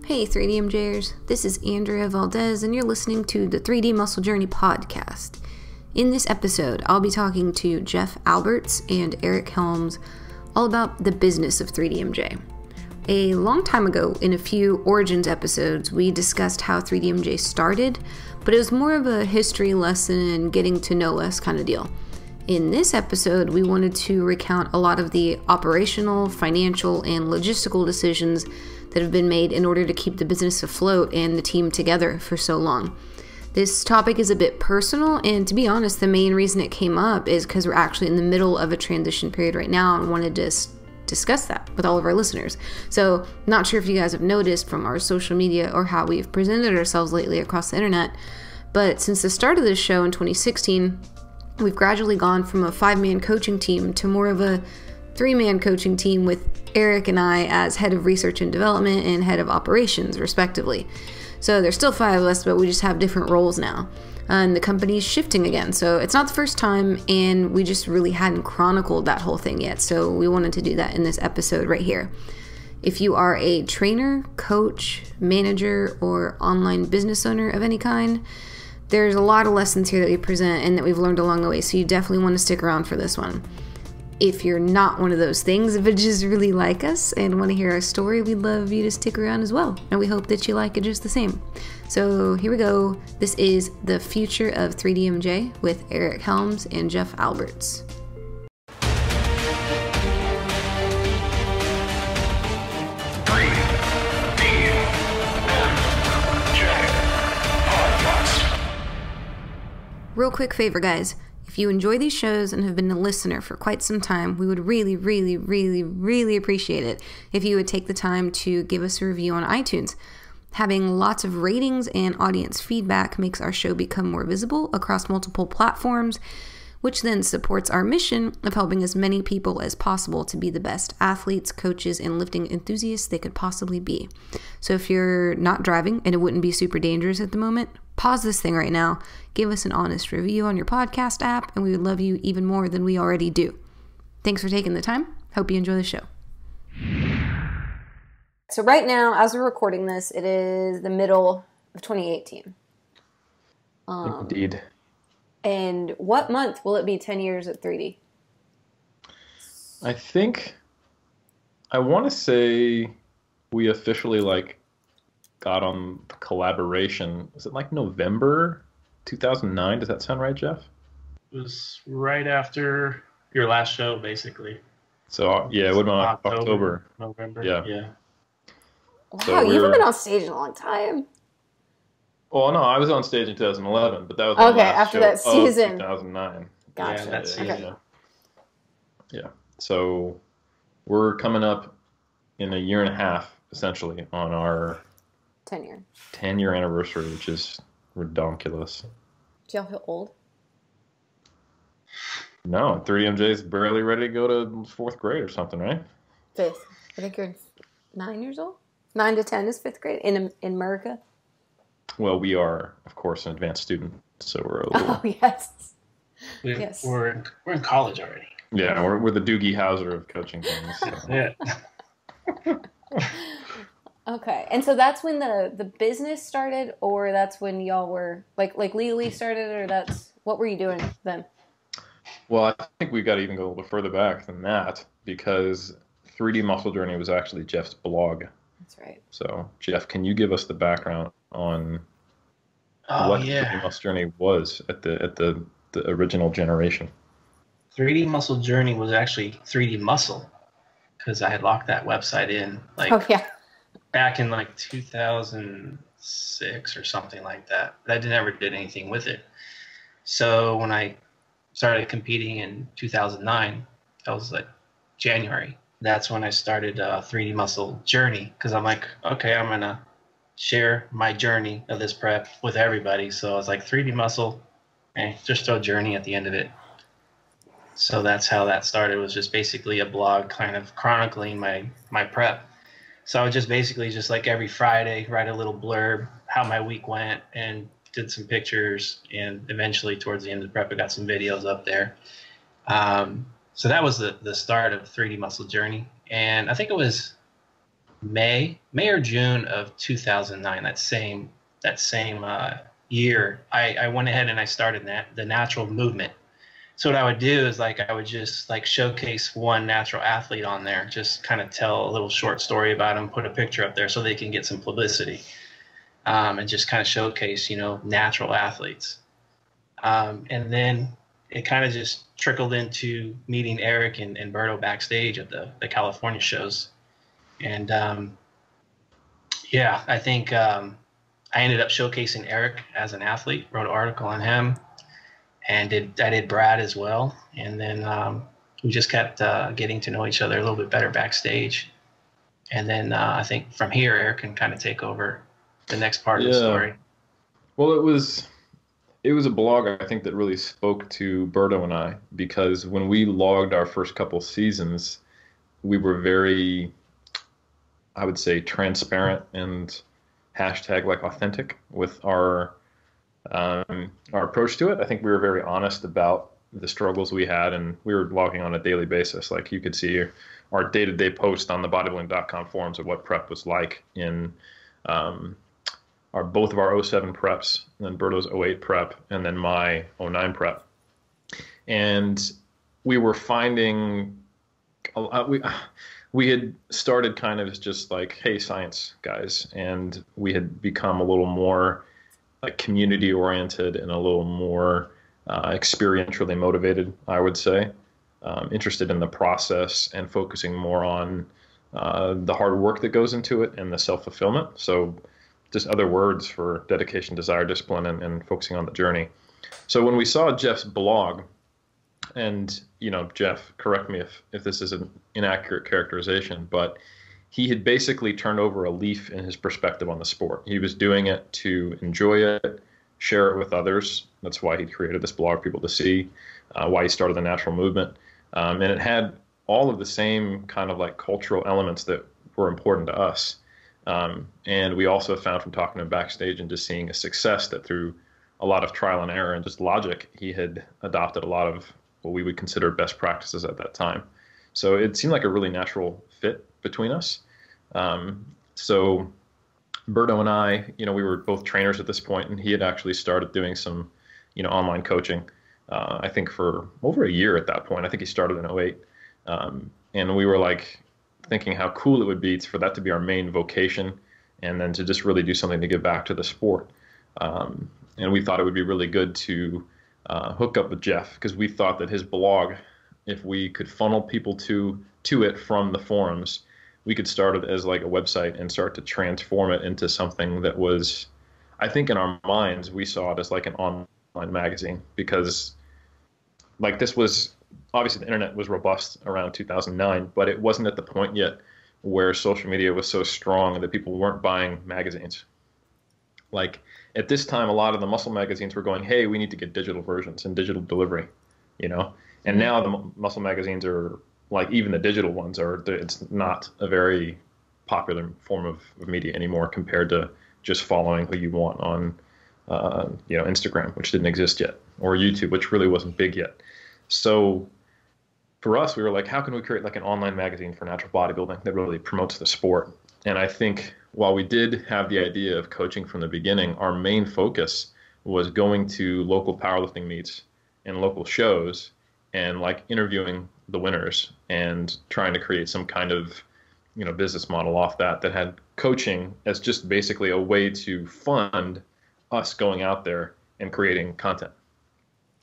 Hey 3DMJers, this is Andrea Valdez and you're listening to the 3D Muscle Journey podcast. In this episode, I'll be talking to Jeff Alberts and Eric Helms all about the business of 3DMJ. A long time ago, in a few Origins episodes, we discussed how 3DMJ started, but it was more of a history lesson and getting to know us kind of deal. In this episode, we wanted to recount a lot of the operational, financial, and logistical decisions that have been made in order to keep the business afloat and the team together for so long. This topic is a bit personal, and to be honest, the main reason it came up is because we're actually in the middle of a transition period right now and wanted to discuss that with all of our listeners. So, not sure if you guys have noticed from our social media or how we've presented ourselves lately across the internet, but since the start of this show in 2016, we've gradually gone from a 5-man coaching team to more of a 3-man coaching team with Eric and I as head of research and development and head of operations, respectively. So there's still 5 of us, but we just have different roles now. And the company's shifting again. So it's not the first time, and we just really hadn't chronicled that whole thing yet. So we wanted to do that in this episode right here. If you are a trainer, coach, manager, or online business owner of any kind, there's a lot of lessons here that we present and that we've learned along the way, so you definitely want to stick around for this one. If you're not one of those things, but just really like us and want to hear our story, we'd love you to stick around as well, and we hope that you like it just the same. So here we go. This is The Future of 3DMJ with Eric Helms and Jeff Alberts. Real quick favor, guys. If you enjoy these shows and have been a listener for quite some time, we would really, really, really, really appreciate it if you would take the time to give us a review on iTunes. Having lots of ratings and audience feedback makes our show become more visible across multiple platforms, which then supports our mission of helping as many people as possible to be the best athletes, coaches, and lifting enthusiasts they could possibly be. So if you're not driving and it wouldn't be super dangerous at the moment, pause this thing right now, give us an honest review on your podcast app, and we would love you even more than we already do. Thanks for taking the time. Hope you enjoy the show. So right now, as we're recording this, it is the middle of 2018. Indeed. And what month will it be 10 years at 3D? I want to say we officially got on the collaboration. Was it November 2009? Does that sound right, Jeff? It was right after your last show, basically. So yeah, it would have been October. November. Yeah. Wow, so you haven't been on stage in a long time. Well, no, I was on stage in 2011, but that was okay after that season. 2009. Gotcha. Yeah, that season. Yeah. So we're coming up in a year and a half, essentially, on our 10-year anniversary, which is redonkulous. Do y'all feel old? No, 3DMJ is barely ready to go to 4th grade or something, right? 5th. I think you're 9 years old. 9 to 10 is 5th grade in America. Well, we are, of course, an advanced student, so we're a little... Oh, yes. Yes. We're in college already. Yeah, we're the Doogie Howser of coaching things. So. Yeah. Okay, and so that's when the business started, or that's when y'all were, like legally started, or what were you doing then? Well, I think we got to even go a little further back than that, because 3D Muscle Journey was actually Jeff's blog. That's right. So, Jeff, can you give us the background on what 3D Muscle Journey was at the original generation? 3D Muscle Journey was actually 3D Muscle, because I had locked that website in back in 2006 or something like that. But I never did anything with it. So when I started competing in 2009, that was January. That's when I started 3D Muscle Journey, because I'm okay, I'm going to share my journey of this prep with everybody. So I was 3D Muscle, and just throw Journey at the end of it. So that's how that started. It was just basically a blog kind of chronicling my prep. So I would just basically every Friday write a little blurb, how my week went, and did some pictures. And eventually towards the end of the prep, I got some videos up there. So that was the start of 3D Muscle Journey. And I think it was May or June of 2009. That same year, I went ahead and I started the natural movement. So what I would do is I would just showcase one natural athlete on there, just kind of tell a little short story about them, put a picture up there so they can get some publicity, and just kind of showcase, natural athletes. And then it kind of just trickled into meeting Eric and Berto backstage at the California shows. And I think I ended up showcasing Eric as an athlete, wrote an article on him. And I did Brad as well. And then we just kept getting to know each other a little bit better backstage. And then I think from here, Eric can kind of take over the next part of the story. Well, it was a blog, I think, that really spoke to Berto and I, because when we logged our first couple seasons, we were very, I would say, transparent and hashtag authentic with our approach to it. I think we were very honest about the struggles we had, and we were logging on a daily basis. Like, you could see our day-to-day post on the bodybuilding.com forums of what prep was like in both of our 07 preps, and then Berto's 08 prep, and then my 09 prep. And we were finding we had started kind of just hey, science guys, and we had become a little more community oriented and a little more experientially motivated, I would say, interested in the process and focusing more on the hard work that goes into it and the self-fulfillment. So just other words for dedication, desire, discipline, and focusing on the journey. So when we saw Jeff's blog, and Jeff, correct me if this is an inaccurate characterization, but he had basically turned over a leaf in his perspective on the sport. He was doing it to enjoy it, share it with others. That's why he created this blog for people to see, why he started the natural movement. And it had all of the same kind of cultural elements that were important to us. And we also found from talking to him backstage and just seeing a success that through a lot of trial and error and just logic, he had adopted a lot of what we would consider best practices at that time. So it seemed like a really natural fit between us. So Berto and I, we were both trainers at this point, and he had actually started doing some, online coaching, I think for over a year at that point. I think he started in 08. And we were thinking how cool it would be for that to be our main vocation, and then to just really do something to give back to the sport. And we thought it would be really good to hook up with Jeff, because we thought that his blog, if we could funnel people to it from the forums, we could start it as a website and start to transform it into something that was, I think in our minds, we saw it as an online magazine, because this was, obviously the internet was robust around 2009, but it wasn't at the point yet where social media was so strong that people weren't buying magazines. At this time, a lot of the muscle magazines were going, hey, we need to get digital versions and digital delivery, and now the muscle magazines are even the digital ones it's not a very popular form of media anymore compared to just following who you want on, Instagram, which didn't exist yet, or YouTube, which really wasn't big yet. So for us, we were how can we create an online magazine for natural bodybuilding that really promotes the sport? And I think while we did have the idea of coaching from the beginning, our main focus was going to local powerlifting meets and local shows and interviewing the winners and trying to create some kind of, business model off that had coaching as just basically a way to fund us going out there and creating content.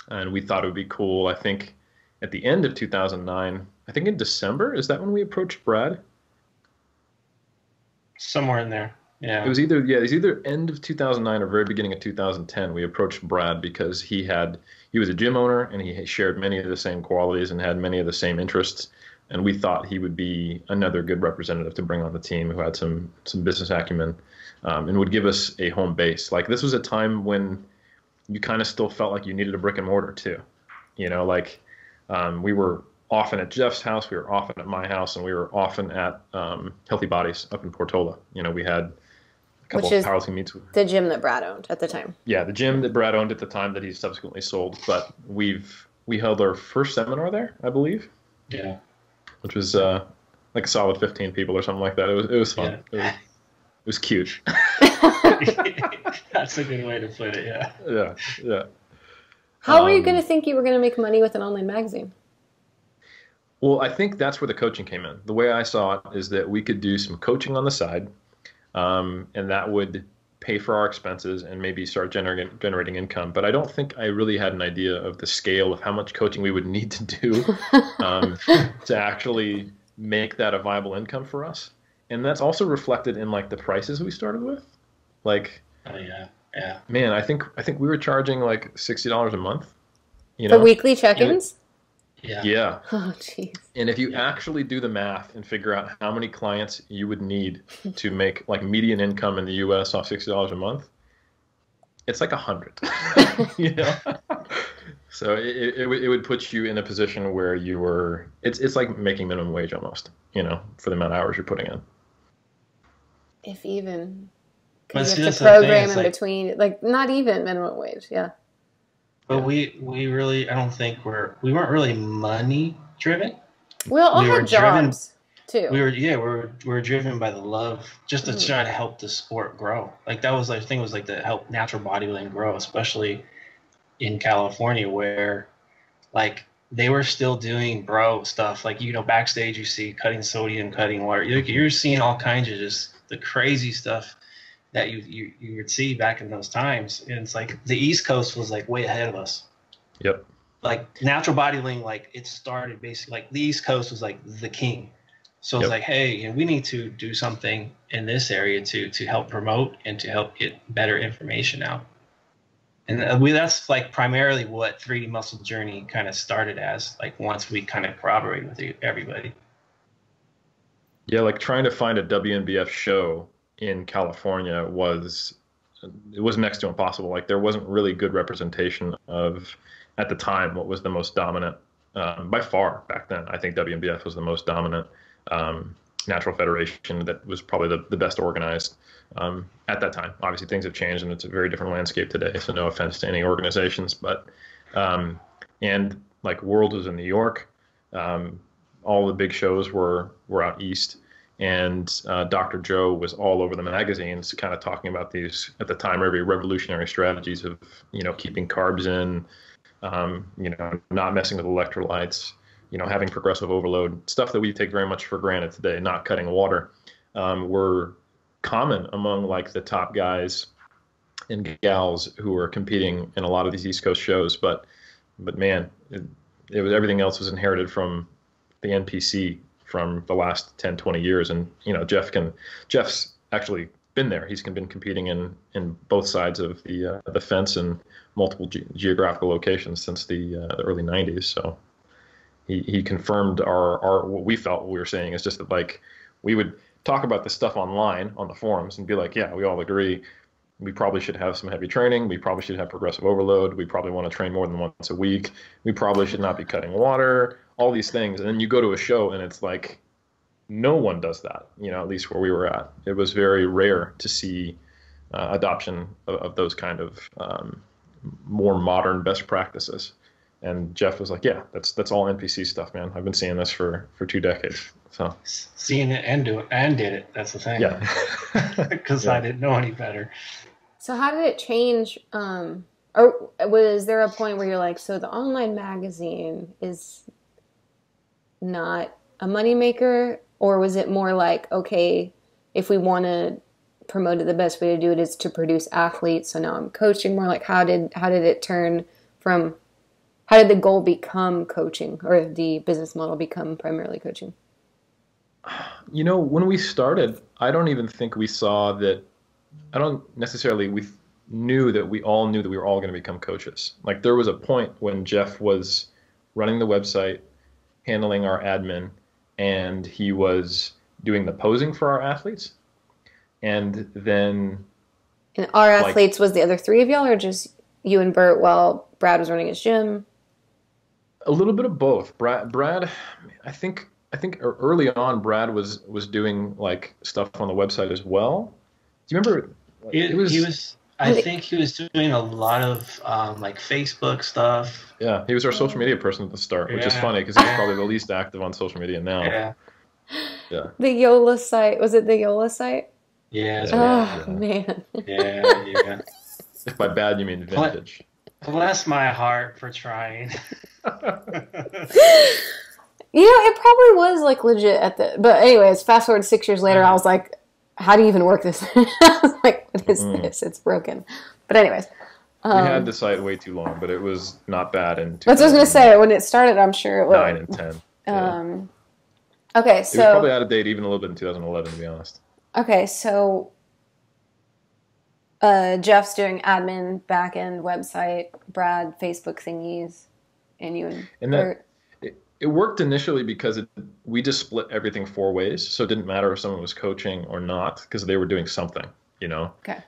And we thought it would be cool. I think at the end of 2009, I think in December, is that when we approached Brad? Somewhere in there. Yeah. It was either end of 2009 or very beginning of 2010. We approached Brad because he was a gym owner, and he shared many of the same qualities and had many of the same interests. And we thought he would be another good representative to bring on the team who had some business acumen, and would give us a home base. This was a time when you kind of still felt like you needed a brick and mortar too. We were often at Jeff's house, we were often at my house, and we were often at Healthy Bodies up in Portola. We had a couple of powerlifting meets. The gym that Brad owned at the time. Yeah, the gym that Brad owned at the time that he subsequently sold. But we held our first seminar there, I believe. Yeah. Which was like a solid 15 people or something like that. It was fun. Yeah. It was cute. That's a good way to put it. Yeah. Yeah. How were you going to think you were going to make money with an online magazine? Well, I think that's where the coaching came in. The way I saw it is that we could do some coaching on the side, and that would pay for our expenses and maybe start generating income. But I don't think I really had an idea of the scale of how much coaching we would need to do to actually make that a viable income for us. And that's also reflected in like the prices we started with. Like, oh yeah. Man, I think we were charging like $60 a month. For weekly check-ins? Yeah. Oh, jeez. And if you actually do the math and figure out how many clients you would need to make like median income in the U.S. off $60 a month, it's like 100. So it would put you in a position where you were. It's like making minimum wage almost. For the amount of hours you're putting in. If even. Because you have to program in between, like not even minimum wage. Yeah. But we really, I don't think we weren't really money driven. We all had jobs too. We were driven by the love, just to try to help the sport grow. Like that was, I think, it was like to help natural bodybuilding grow, especially in California, where like they were still doing bro stuff. Like backstage you see cutting sodium, cutting water. You're seeing all kinds of just the crazy stuff that you would see back in those times. And it's like the East Coast was like way ahead of us. Yep. Like natural bodybuilding, like it started basically, like the East Coast was like the king. So it's like, hey, we need to do something in this area to help promote and to help get better information out. And that's like primarily what 3D Muscle Journey kind of started as, like once we kind of corroborated with everybody. Yeah, like trying to find a WNBF show in California was next to impossible. Like there wasn't really good representation of, at the time, what was the most dominant, by far back then. I think WNBF was the most dominant natural federation that was probably the best organized at that time. Obviously things have changed and it's a very different landscape today, so no offense to any organizations, but and like World was in New York. All the big shows were out east. And Dr. Joe was all over the magazines kind of talking about these, at the time, very revolutionary strategies of, keeping carbs in, not messing with electrolytes, having progressive overload, stuff that we take very much for granted today, not cutting water, were common among like the top guys and gals who were competing in a lot of these East Coast shows. But man, it was, everything else was inherited from the NPC from the last 10, 20 years. And, Jeff's actually been there. He's been competing in both sides of the fence in multiple geographical locations since the early 90s. So he confirmed our what we felt we were saying is just that, like, we would talk about this stuff online on the forums and be like, yeah, we all agree. We probably should have some heavy training. We probably should have progressive overload. We probably want to train more than once a week. We probably should not be cutting water, all these things. And then you go to a show and it's like, no one does that, at least where we were at. It was very rare to see adoption of those kind of more modern best practices. And Jeff was like, yeah, that's all NPC stuff, man. I've been seeing this for 2 decades. So seeing it and did it. That's the thing. Yeah. Because I didn't know any better. So how did it change? Or was there a point where you're like, so the online magazine is not a moneymaker? Or was it more like, okay, if we want to promote it, the best way to do it is to produce athletes. So now I'm coaching more. Like, how did it turn from, how did the goal become coaching, or the business model become primarily coaching? When we started, I don't even think we saw that. I don't necessarily, we knew that we all knew that we were all going to become coaches. Like, there was a point when Jeff was running the website, handling our admin, and he was doing the posing for our athletes. And then... And our athletes was the other 3 of y'all, or just you and Bert while Brad was running his gym? A little bit of both. Brad, I think early on, Brad was doing like stuff on the website as well. Do you remember? I think he was doing a lot of like Facebook stuff. Yeah, he was our social media person at the start, which is funny because he's probably the least active on social media now. Yeah. Yeah. The Yola site. Was it the Yola site? Yeah. Oh, man. Yeah. If by bad you mean vintage. Bless my heart for trying. It probably was like legit but anyways, fast forward 6 years later, I was like, how do you even work this? I was like, what is this? It's broken. But anyways. We had the site way too long, but it was not bad. That's what I was going to say. When it started, I'm sure it was. 9 and 10. Yeah. Okay, so... It was probably out of date even a little bit in 2011, to be honest. Okay, so Jeff's doing admin, back-end website, Brad, Facebook thingies, and you and Bert. It worked initially because we just split everything 4 ways, so it didn't matter if someone was coaching or not because they were doing something, Okay.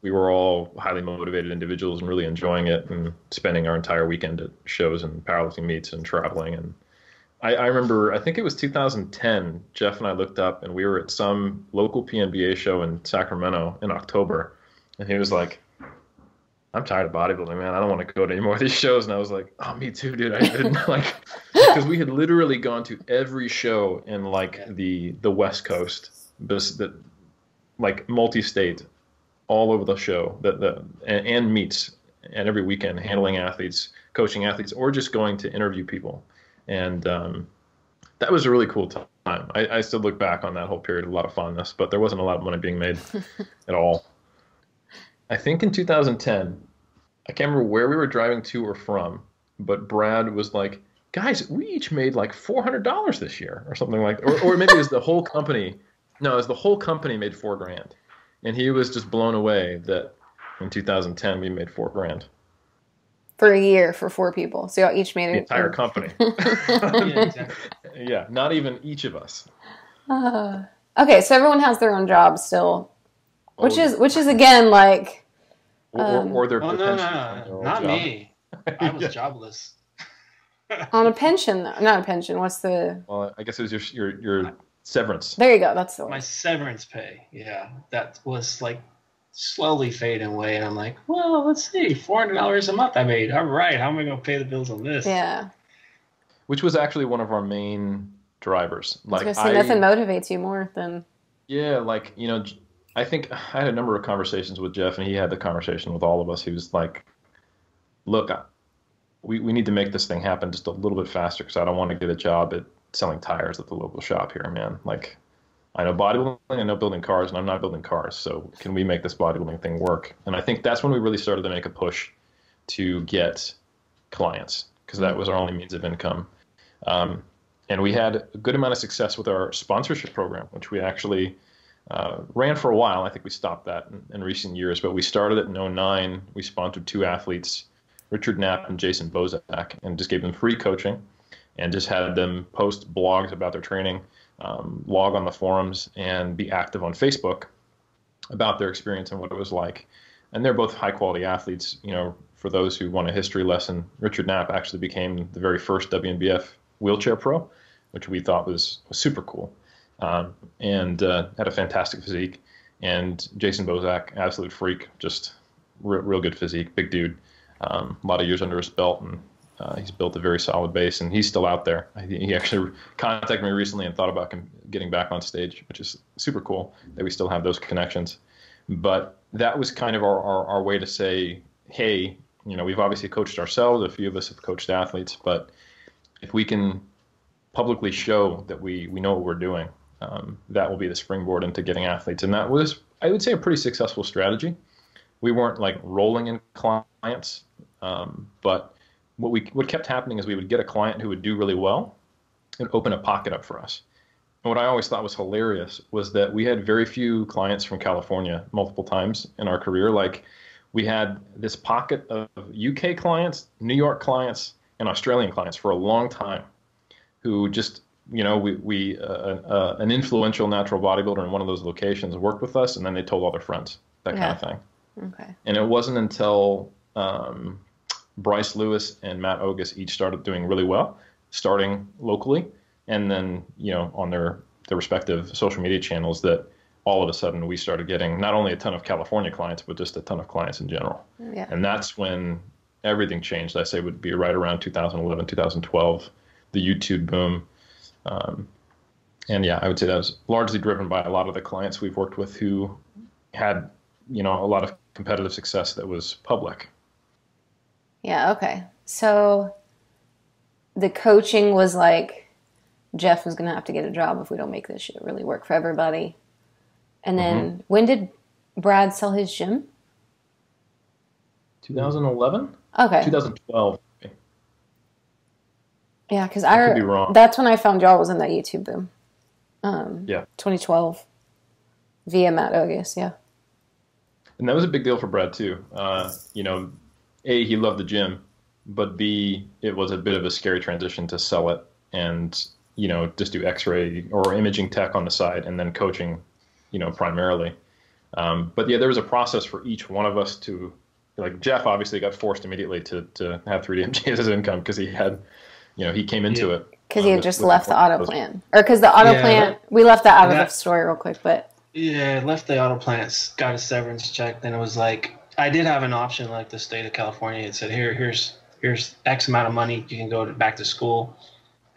We were all highly motivated individuals and really enjoying it and spending our entire weekend at shows and powerlifting meets and traveling. And I remember, I think it was 2010, Jeff and I looked up and we were at some local PNBA show in Sacramento in October, and he was like, I'm tired of bodybuilding, man. I don't want to go to any more of these shows. And I was like, oh, me too, dude. I didn't because we had literally gone to every show in the West Coast, like multi-state, all over the show, and meets, and every weekend, handling athletes, coaching athletes, or just going to interview people. And that was a really cool time. I still look back on that whole period with a lot of fondness, but there wasn't a lot of money being made at all. I think in 2010, I can't remember where we were driving to or from, but Brad was like, guys, we each made like $400 this year or something like that. Or maybe it was the whole company. No, it was the whole company made $4,000. And he was just blown away that in 2010 we made $4,000. For a year for 4 people. So y'all each made the entire company. Yeah, exactly. Yeah, not even each of us. Okay, so everyone has their own job still. Which is again like or their potential. No, not job. Me. I was jobless. On a pension though. Not a pension. What's the Well, I guess it was your severance. There you go, that's the one. My severance pay. Yeah. That was like slowly fading away, and I'm like, well, let's see, $400 a month I made. All right, how am I gonna pay the bills on this? Yeah. Which was actually one of our main drivers. Like nothing motivates you more than I think I had a number of conversations with Jeff, and he had the conversation with all of us. He was like, look, we need to make this thing happen just a little bit faster because I don't want to get a job at selling tires at the local shop here, man. Like, I know bodybuilding, I know building cars, and I'm not building cars. So can we make this bodybuilding thing work? And I think that's when we really started to make a push to get clients because that was our only means of income. And we had a good amount of success with our sponsorship program, which we actually ran for a while. I think we stopped that in recent years, but we started it in 2009. We sponsored 2 athletes, Richard Knapp and Jason Bozak, and just gave them free coaching and just had them post blogs about their training, log on the forums, and be active on Facebook about their experience and what it was like. And they're both high-quality athletes. For those who want a history lesson, Richard Knapp actually became the very first WNBF wheelchair pro, which we thought was super cool. And had a fantastic physique. And Jason Bozak, absolute freak, just real good physique, big dude, a lot of years under his belt, and he's built a very solid base, and he's still out there. He actually contacted me recently and thought about getting back on stage, which is super cool that we still have those connections. But that was kind of our way to say, hey, we've obviously coached ourselves. A few of us have coached athletes, but if we can publicly show that we know what we're doing, that will be the springboard into getting athletes. And that was, I would say, a pretty successful strategy. We weren't like rolling in clients, but what kept happening is we would get a client who would do really well and open a pocket up for us. And what I always thought was hilarious was that we had very few clients from California multiple times in our career. Like, we had this pocket of UK clients, New York clients, and Australian clients for a long time who just, an influential natural bodybuilder in one of those locations worked with us, and then they told all their friends, that kind of thing. Okay. And it wasn't until Bryce Lewis and Matt Ogus each started doing really well, starting locally, and then, on their respective social media channels, that all of a sudden we started getting not only a ton of California clients, but just a ton of clients in general. Yeah. And that's when everything changed. I say would be right around 2011, 2012, the YouTube boom. And yeah, I would say that was largely driven by a lot of the clients we've worked with who had, a lot of competitive success that was public. Yeah, okay. So the coaching was like, Jeff was going to have to get a job if we don't make this shit really work for everybody. And then when did Brad sell his gym? 2011? Okay. 2012. Yeah, because I could be wrong. That's when I found y'all was in that YouTube boom. Yeah. 2012. Via Matt Ogus, yeah. And that was a big deal for Brad too. A, he loved the gym, but B, it was a bit of a scary transition to sell it and, just do x-ray or imaging tech on the side and then coaching, primarily. But yeah, there was a process for each one of us to, like Jeff obviously got forced immediately to have 3DMG as his income because he had, he came into it. Because he had just left the auto plant. Or because the auto plant, we left that out of the story real quick, but. Yeah, left the auto plants, got a severance check. Then it was like, I did have an option, like the state of California had said, here's X amount of money, you can go back to school.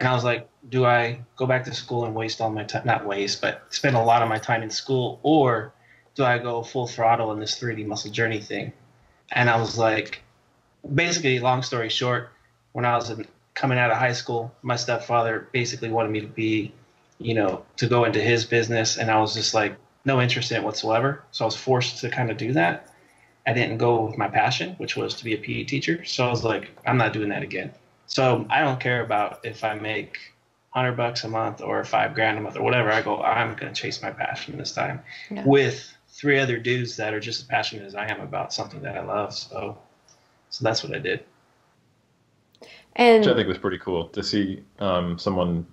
And I was like, do I go back to school and waste all my time, not waste, but spend a lot of my time in school, or do I go full throttle in this 3D muscle journey thing? And I was like, basically, long story short, when I was coming out of high school, my stepfather basically wanted me to be, to go into his business. And I was just like, no interest in it whatsoever. So I was forced to kind of do that. I didn't go with my passion, which was to be a PE teacher. So I was like, I'm not doing that again. So I don't care about if I make $100 a month or $5,000 a month or whatever. I go, I'm going to chase my passion this time with 3 other dudes that are just as passionate as I am about something that I love. So that's what I did. And which I think was pretty cool to see someone,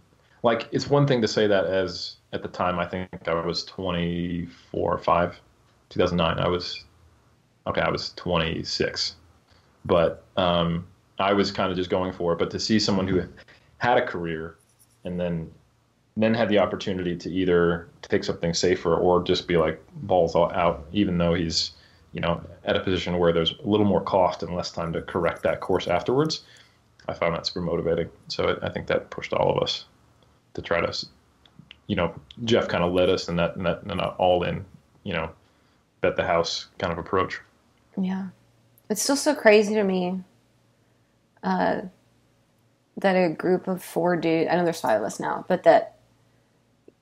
like, it's one thing to say that as, at the time, I think I was 24 or 5, 2009. I was 26. But I was kind of just going for it. But to see someone who had a career and then had the opportunity to either take something safer or just be like balls out, even though he's, at a position where there's a little more cost and less time to correct that course afterwards, I found that super motivating. So I think that pushed all of us to try to, Jeff kind of led us in that all in, bet the house kind of approach. Yeah. It's still so crazy to me that a group of 4 dudes, I know there's 5 of us now, but that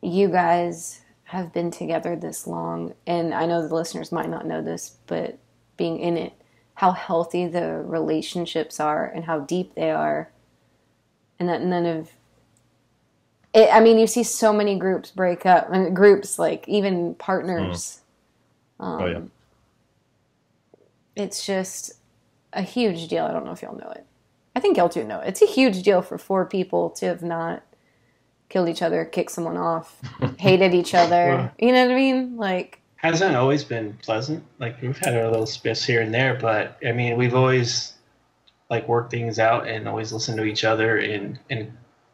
you guys have been together this long. And I know the listeners might not know this, but being in it, how healthy the relationships are and how deep they are. And that none of it, I mean, you see so many groups break up, and groups, like even partners. It's just a huge deal. I don't know if y'all know it. I think y'all do know it. It's a huge deal for 4 people to have not killed each other, kicked someone off, hated each other. Well, you know what I mean? Like, hasn't always been pleasant. Like, we've had our little spiffs here and there, but I mean, we've always like worked things out and always listened to each other and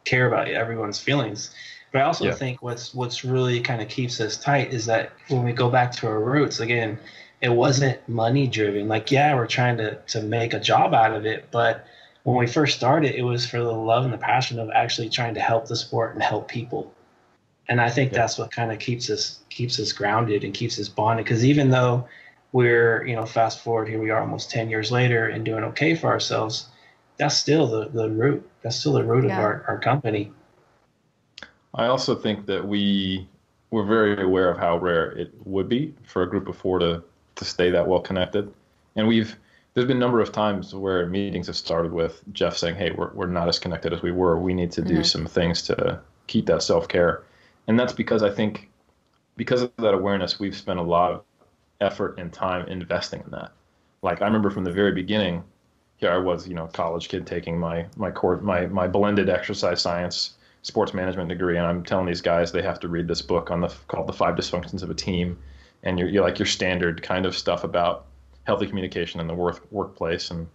care about everyone's feelings. But I also think what's really kind of keeps us tight is that when we go back to our roots, again, it wasn't money driven. Like, yeah, we're trying to make a job out of it, but when we first started, it was for the love and the passion of actually trying to help the sport and help people. And I think that's what kind of keeps us grounded and keeps us bonded. Because even though we're, fast forward, here we are almost 10 years later and doing okay for ourselves, that's still the root. That's still the root of our company. I also think that we're very aware of how rare it would be for a group of 4 to stay that well connected. And there's been a number of times where meetings have started with Jeff saying, hey, we're not as connected as we were. We need to do some things to keep that self-care. And that's because I think because of that awareness, we've spent a lot of effort and time investing in that. Like, I remember from the very beginning, here I was, college kid taking my blended exercise science sports management degree, and I'm telling these guys they have to read this book called The 5 Dysfunctions of a Team, and you're like your standard kind of stuff about healthy communication in the workplace. And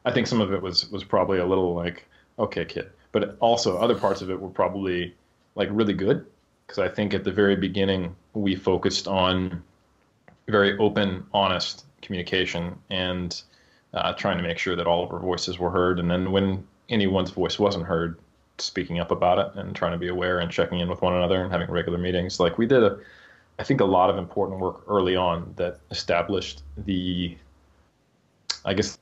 I think some of it was probably a little like, okay, kid, but also other parts of it were probably like really good, because I think at the very beginning we focused on very open, honest communication and trying to make sure that all of our voices were heard. And then when anyone's voice wasn't heard, speaking up about it and trying to be aware and checking in with one another and having regular meetings. Like we did I think a lot of important work early on that established the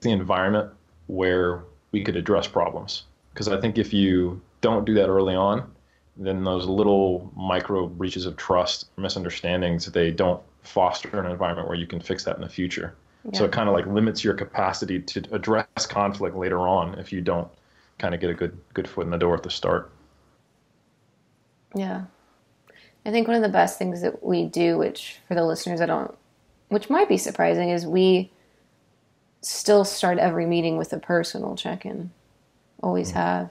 environment where we could address problems. Because I think if you don't do that early on, then those little micro breaches of trust, misunderstandings, they don't foster an environment where you can fix that in the future. Yeah. So it kind of like limits your capacity to address conflict later on if you don't kind of get a good foot in the door at the start. Yeah. I think one of the best things that we do, which for the listeners which might be surprising, is we still start every meeting with a personal check-in. Always have.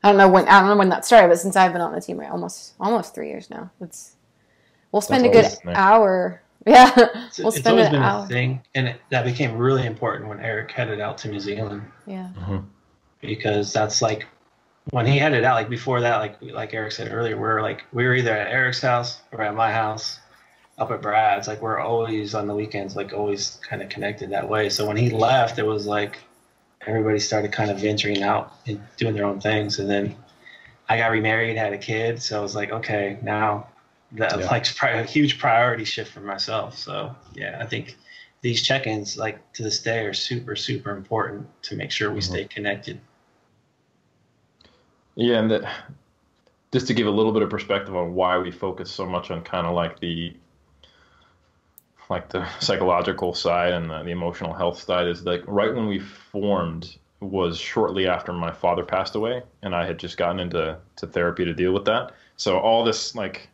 I don't know when that started, but since I've been on the team, right, almost 3 years now. We'll spend a good hour. Yeah, we'll spend it's always been hour. A thing, and that became really important when Eric headed out to New Zealand. Yeah. Mm-hmm. Because that's like when he headed out. Like before that, like Eric said earlier, we were either at Eric's house or at my house, up at Brad's. Like we're always on the weekends, like always kind of connected that way. So when he left, it was like everybody started kind of venturing out and doing their own things. And then I got remarried, had a kid. So I was like, okay, now that's a huge priority shift for myself. So yeah, I think these check-ins, like to this day, are super, super important to make sure we stay connected. Yeah, and just to give a little bit of perspective on why we focus so much on kind of like the psychological side and the emotional health side, is like right when we formed was shortly after my father passed away, and I had just gotten into therapy to deal with that. So all this like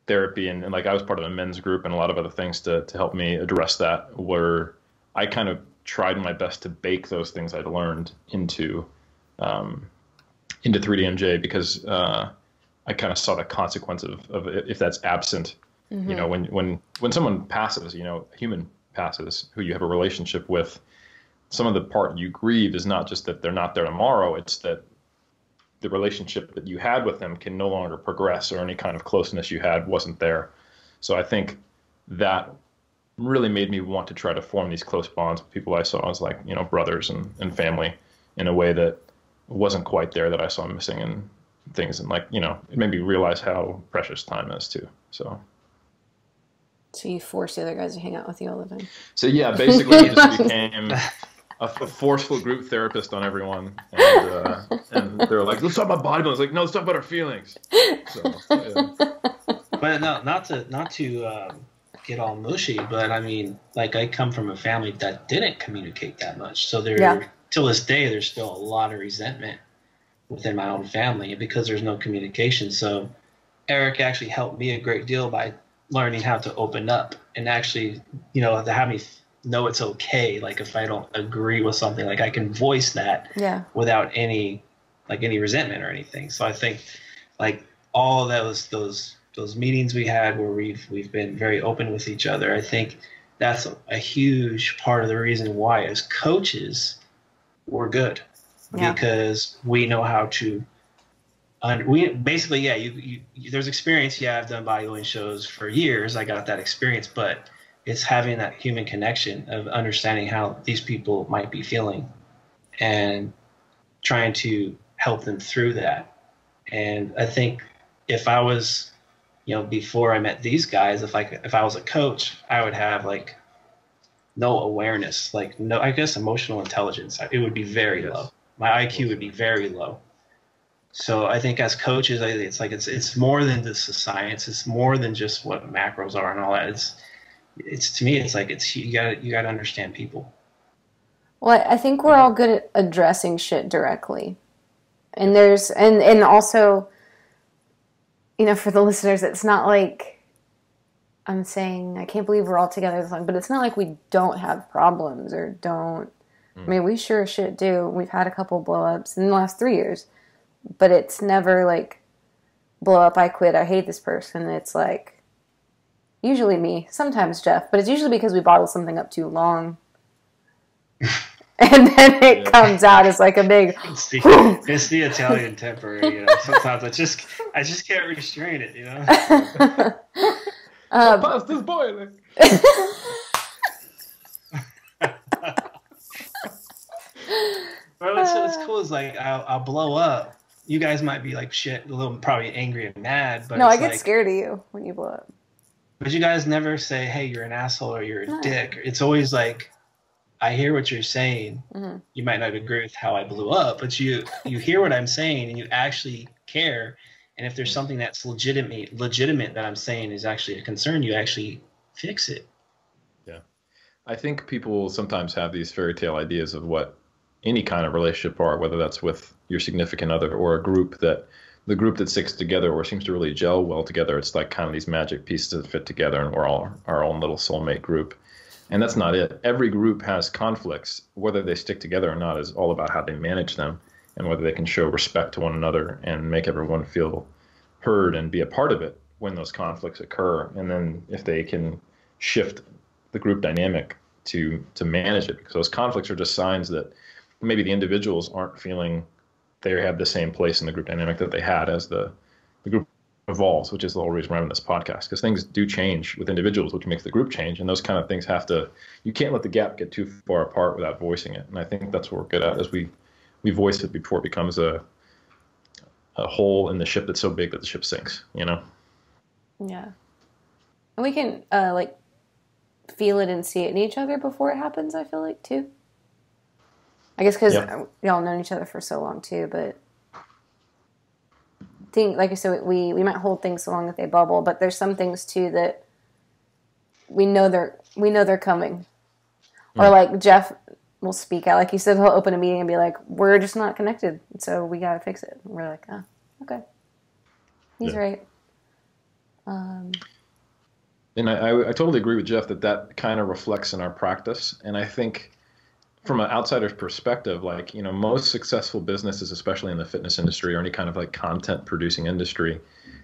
therapy and like I was part of a men's group and a lot of other things to help me address that, where I kind of tried my best to bake those things I'd learned into 3DMJ, because I kind of saw the consequence of if that's absent. Mm-hmm. You know, when someone passes, you know, a human passes who you have a relationship with, some of the part you grieve is not just that they're not there tomorrow, it's that the relationship that you had with them can no longer progress, or any kind of closeness you had wasn't there. So I think that really made me want to try to form these close bonds with people I saw as like, you know, brothers and family in a way that wasn't quite there, that I saw missing in things. And like, you know, it made me realize how precious time is too. So you forced the other guys to hang out with you all the time. So yeah, basically I just became a forceful group therapist on everyone. And they're like, let's talk about bodybuilding. I was like, no, let's talk about our feelings. So, yeah. But no, not to get all mushy, but I mean, like I come from a family that didn't communicate that much. So till this day, there's still a lot of resentment within my own family because there's no communication. So Eric actually helped me a great deal by learning how to open up and actually, you know, to have me know it's okay. Like if I don't agree with something, like I can voice that without any resentment or anything. So I think like all those meetings we had where we've been very open with each other, I think that's a huge part of the reason why as coaches we're good, because we know how to. We basically, you there's experience. Yeah, I've done bodybuilding shows for years. I got that experience, but it's having that human connection of understanding how these people might be feeling and trying to help them through that. And I think if I was, you know, before I met these guys, if I was a coach, I would have like no awareness, like no, I guess emotional intelligence. It would be very low. My IQ would be very low. So I think as coaches, it's like it's more than just a science. It's more than just what macros are and all that. It's to me, it's like you got to understand people. Well, I think we're all good at addressing shit directly, and there's and also, you know, for the listeners, it's not like I'm saying I can't believe we're all together this long, but it's not like we don't have problems or don't. I mean, we sure as shit do. We've had a couple blow-ups in the last 3 years. But it's never like, blow up, I quit, I hate this person. It's like, usually me, sometimes Jeff, but it's usually because we bottle something up too long. And then it comes out as like a big... It's the Italian temper, you know. Sometimes I just can't restrain it, you know. Pass this boy. Well, it's cool is like I'll blow up. You guys might be like shit, a little probably angry and mad, but no, I it's get like, scared of you when you blow up. But you guys never say, "Hey, you're an asshole" or "You're a dick." It's always like, I hear what you're saying. Mm-hmm. You might not agree with how I blew up, but you hear what I'm saying and you actually care. And if there's something that's legitimate that I'm saying is actually a concern, you actually fix it. Yeah. I think people sometimes have these fairy tale ideas of what any kind of relationship are, whether that's with your significant other or a group that the group that sticks together or seems to really gel well together. It's like kind of these magic pieces that fit together and we're all our own little soulmate group. And that's not it. Every group has conflicts. Whether they stick together or not is all about how they manage them and whether they can show respect to one another and make everyone feel heard and be a part of it when those conflicts occur. And then if they can shift the group dynamic to manage it, because those conflicts are just signs that maybe the individuals aren't feeling they have the same place in the group dynamic that they had as the group evolves, which is the whole reason we're having this podcast, because things do change with individuals, which makes the group change. And those kind of things you can't let the gap get too far apart without voicing it. And I think that's what we're good at, is we voice it before it becomes a hole in the ship that's so big that the ship sinks, Yeah. And we can like feel it and see it in each other before it happens, I feel like, too. I guess because y'all known each other for so long, too, but like I said, we might hold things so long that they bubble, but there's some things, too, that we know they're coming. Mm. Or like Jeff will speak out. Like he said, he'll open a meeting and be like, we're just not connected, so we got to fix it. And we're like, oh, okay. He's right. And I totally agree with Jeff that kind of reflects in our practice. And I think from an outsider's perspective, like, most successful businesses, especially in the fitness industry or any kind of like content producing industry,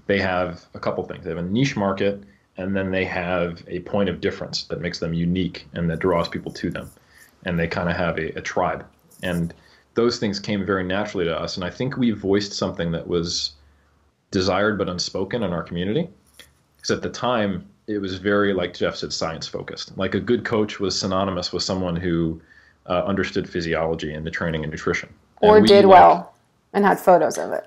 they have a couple things. They have a niche market, and then they have a point of difference that makes them unique and that draws people to them. And they kind of have a tribe. And those things came very naturally to us. And I think we voiced something that was desired but unspoken in our community. Because at the time, it was very, like Jeff said, science focused. Like a good coach was synonymous with someone who understood physiology and the training and nutrition. Or did well and had photos of it.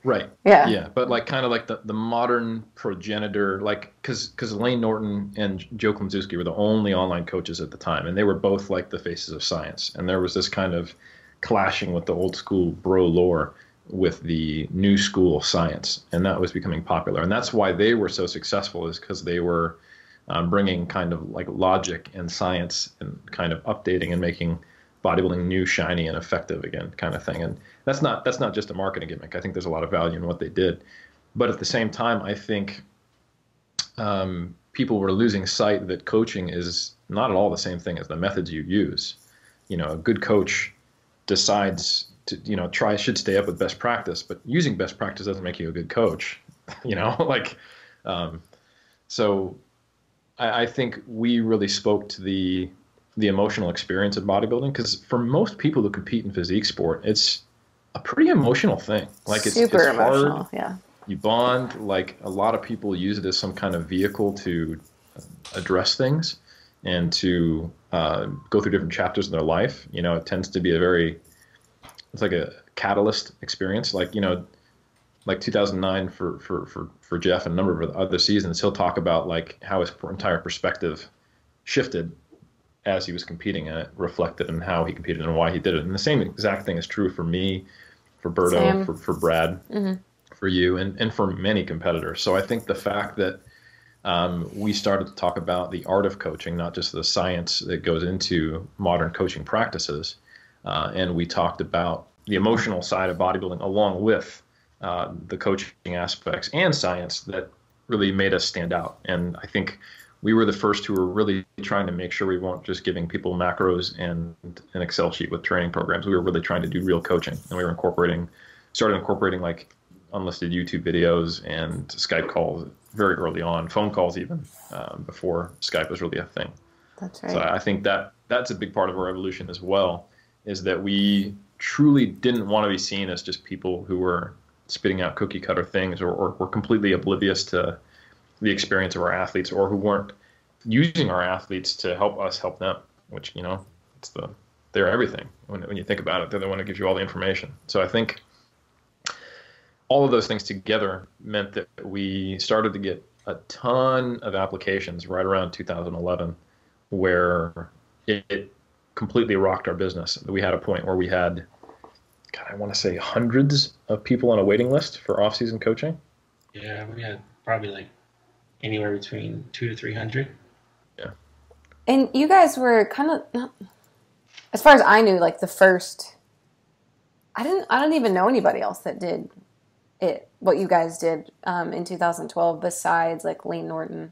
Right. Yeah. But like kind of like the modern progenitor, like because Lane Norton and Joe Klemczewski were the only online coaches at the time. And they were both like the faces of science. And there was this kind of clashing with the old school bro lore with the new school science. And that was becoming popular. And that's why they were so successful, is because they were bringing kind of like logic and science and kind of updating and making bodybuilding new, shiny, and effective again, kind of thing. And that's not just a marketing gimmick. I think there's a lot of value in what they did. But at the same time, I think people were losing sight that coaching is not at all the same thing as the methods you use. A good coach decides to, should stay up with best practice, but using best practice doesn't make you a good coach, so I think we really spoke to the emotional experience of bodybuilding, because for most people who compete in physique sport, it's a pretty emotional thing. Like it's super emotional. Hard. Yeah. You bond. Like a lot of people use it as some kind of vehicle to address things and to go through different chapters in their life. It tends to be it's like a catalyst experience. Like, like 2009 for Jeff and a number of other seasons, he'll talk about like how his entire perspective shifted as he was competing, and it reflected in how he competed and why he did it. And the same exact thing is true for me, for Berto, for Brad, for you, and for many competitors. So I think the fact that we started to talk about the art of coaching, not just the science that goes into modern coaching practices, and we talked about the emotional side of bodybuilding along with the coaching aspects and science, that really made us stand out. And I think we were the first who were really trying to make sure we weren't just giving people macros and an Excel sheet with training programs. We were really trying to do real coaching, and we were started incorporating like unlisted YouTube videos and Skype calls very early on, phone calls even, before Skype was really a thing. That's right. So I think that's a big part of our evolution as well, is that we truly didn't want to be seen as just people who were spitting out cookie cutter things or were completely oblivious to the experience of our athletes, or who weren't using our athletes to help us help them, which, it's they're everything when you think about it. They're the one that gives you all the information. So I think all of those things together meant that we started to get a ton of applications right around 2011, where it completely rocked our business. We had a point where we had, God, I want to say hundreds of people on a waiting list for off-season coaching. Yeah, we had probably like anywhere between 200 to 300. Yeah. And you guys were kind of, as far as I knew, like the first. I don't even know anybody else that did what you guys did in 2012 besides like Lane Norton.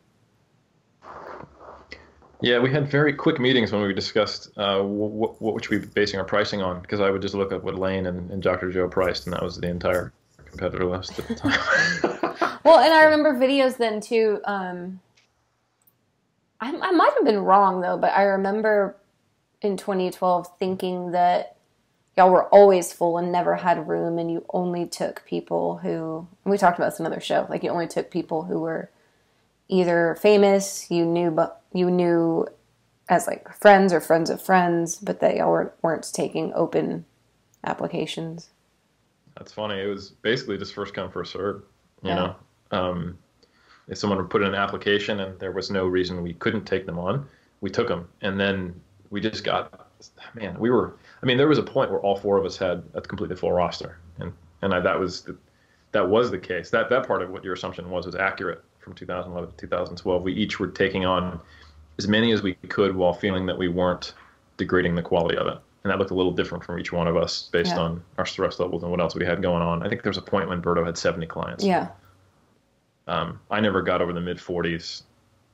Yeah, we had very quick meetings when we discussed what should we be basing our pricing on, because I would just look up what Lane and Dr. Joe priced, and that was the entire competitor list at the time. Well, and I remember videos then too. I might have been wrong though, but I remember in 2012 thinking that y'all were always full and never had room, and you only took people who, and we talked about this in another show, like you only took people who were either famous, you knew as like friends or friends of friends, but that y'all weren't taking open applications. That's funny. It was basically just first come, first serve, you know. If someone would put in an application and there was no reason we couldn't take them on, we took them. And then we just got, man, there was a point where all four of us had a completely full roster. And that was the case. That part of what your assumption was accurate from 2011 to 2012. We each were taking on as many as we could while feeling that we weren't degrading the quality of it. And that looked a little different from each one of us based on our stress levels and what else we had going on. I think there was a point when Berto had 70 clients. Yeah. I never got over the mid-40s.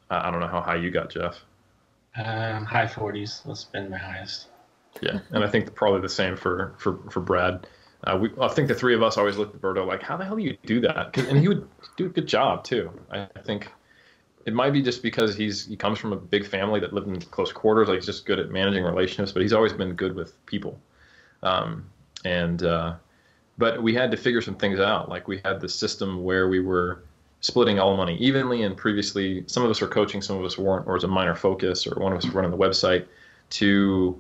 I don't know how high you got, Jeff. High 40s. That's been my highest. Yeah, and I think probably the same for Brad. I think the three of us always looked at Berto like, how the hell do you do that? And he would do a good job, too. I think it might be just because he comes from a big family that lived in close quarters. Like, he's just good at managing relationships, but he's always been good with people. But we had to figure some things out. Like, we had the system where we were splitting all the money evenly, and previously some of us were coaching, some of us weren't, or it was a minor focus, or one of us was running the website. To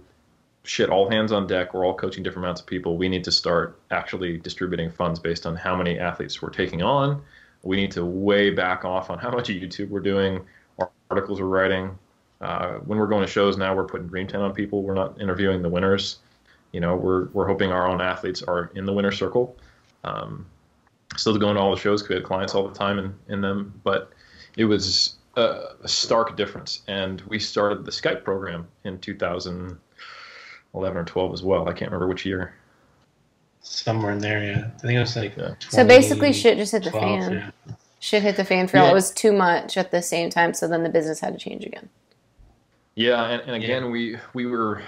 shit, all hands on deck, we're all coaching different amounts of people. We need to start actually distributing funds based on how many athletes we're taking on. We need to way back off on how much YouTube we're doing, or articles we're writing. When we're going to shows now, we're putting Dream 10 on people. We're not interviewing the winners. You know, we're hoping our own athletes are in the winner's circle. Still going to all the shows because we had clients all the time in them, but it was a stark difference. And we started the Skype program in 2011 or 12 as well. I can't remember which year. Somewhere in there, yeah. I think it was like. So basically, shit just hit the fan. Yeah. Shit hit the fan for y'all. It was too much at the same time, so then the business had to change again. Yeah, and again, we were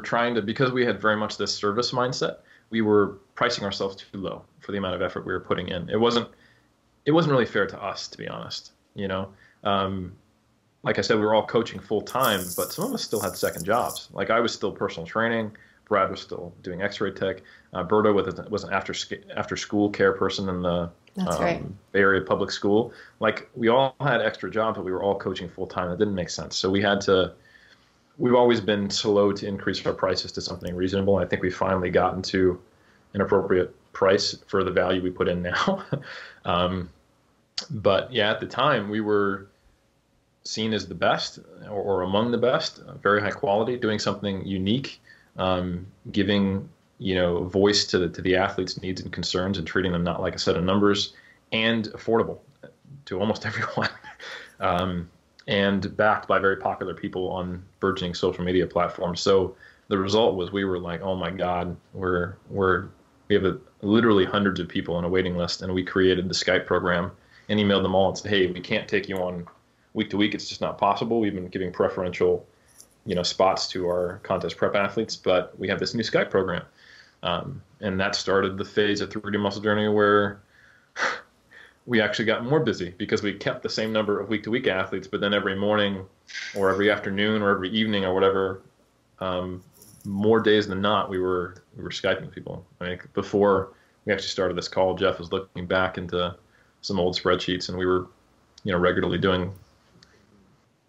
trying to, because we had very much this service mindset, we were pricing ourselves too low for the amount of effort we were putting in. It wasn't really fair to us, to be honest. You know, like I said, we were all coaching full time, but some of us still had second jobs. Like, I was still personal training. Brad was still doing X-ray tech. Berto was an after school care person in the Bay Area public school. Like, we all had extra jobs, but we were all coaching full time. That didn't make sense. So we've always been slow to increase our prices to something reasonable. I think we finally gotten to an appropriate price for the value we put in now. But yeah, at the time we were seen as the best or among the best, very high quality, doing something unique, giving, you know, voice to the athletes' needs and concerns, and treating them not like a set of numbers, and affordable to almost everyone. And backed by very popular people on burgeoning social media platforms. So the result was we were like, oh my God, we have literally hundreds of people on a waiting list, and we created the Skype program and emailed them all and said, hey, we can't take you on week to week. It's just not possible. We've been giving preferential, you know, spots to our contest prep athletes, but we have this new Skype program. And that started the phase of 3D Muscle Journey where we actually got more busy because we kept the same number of week-to-week athletes, but then every morning or every afternoon or every evening or whatever, more days than not, we were Skyping people. I mean, before we actually started this call, Jeff was looking back into some old spreadsheets, and we were, you know, regularly doing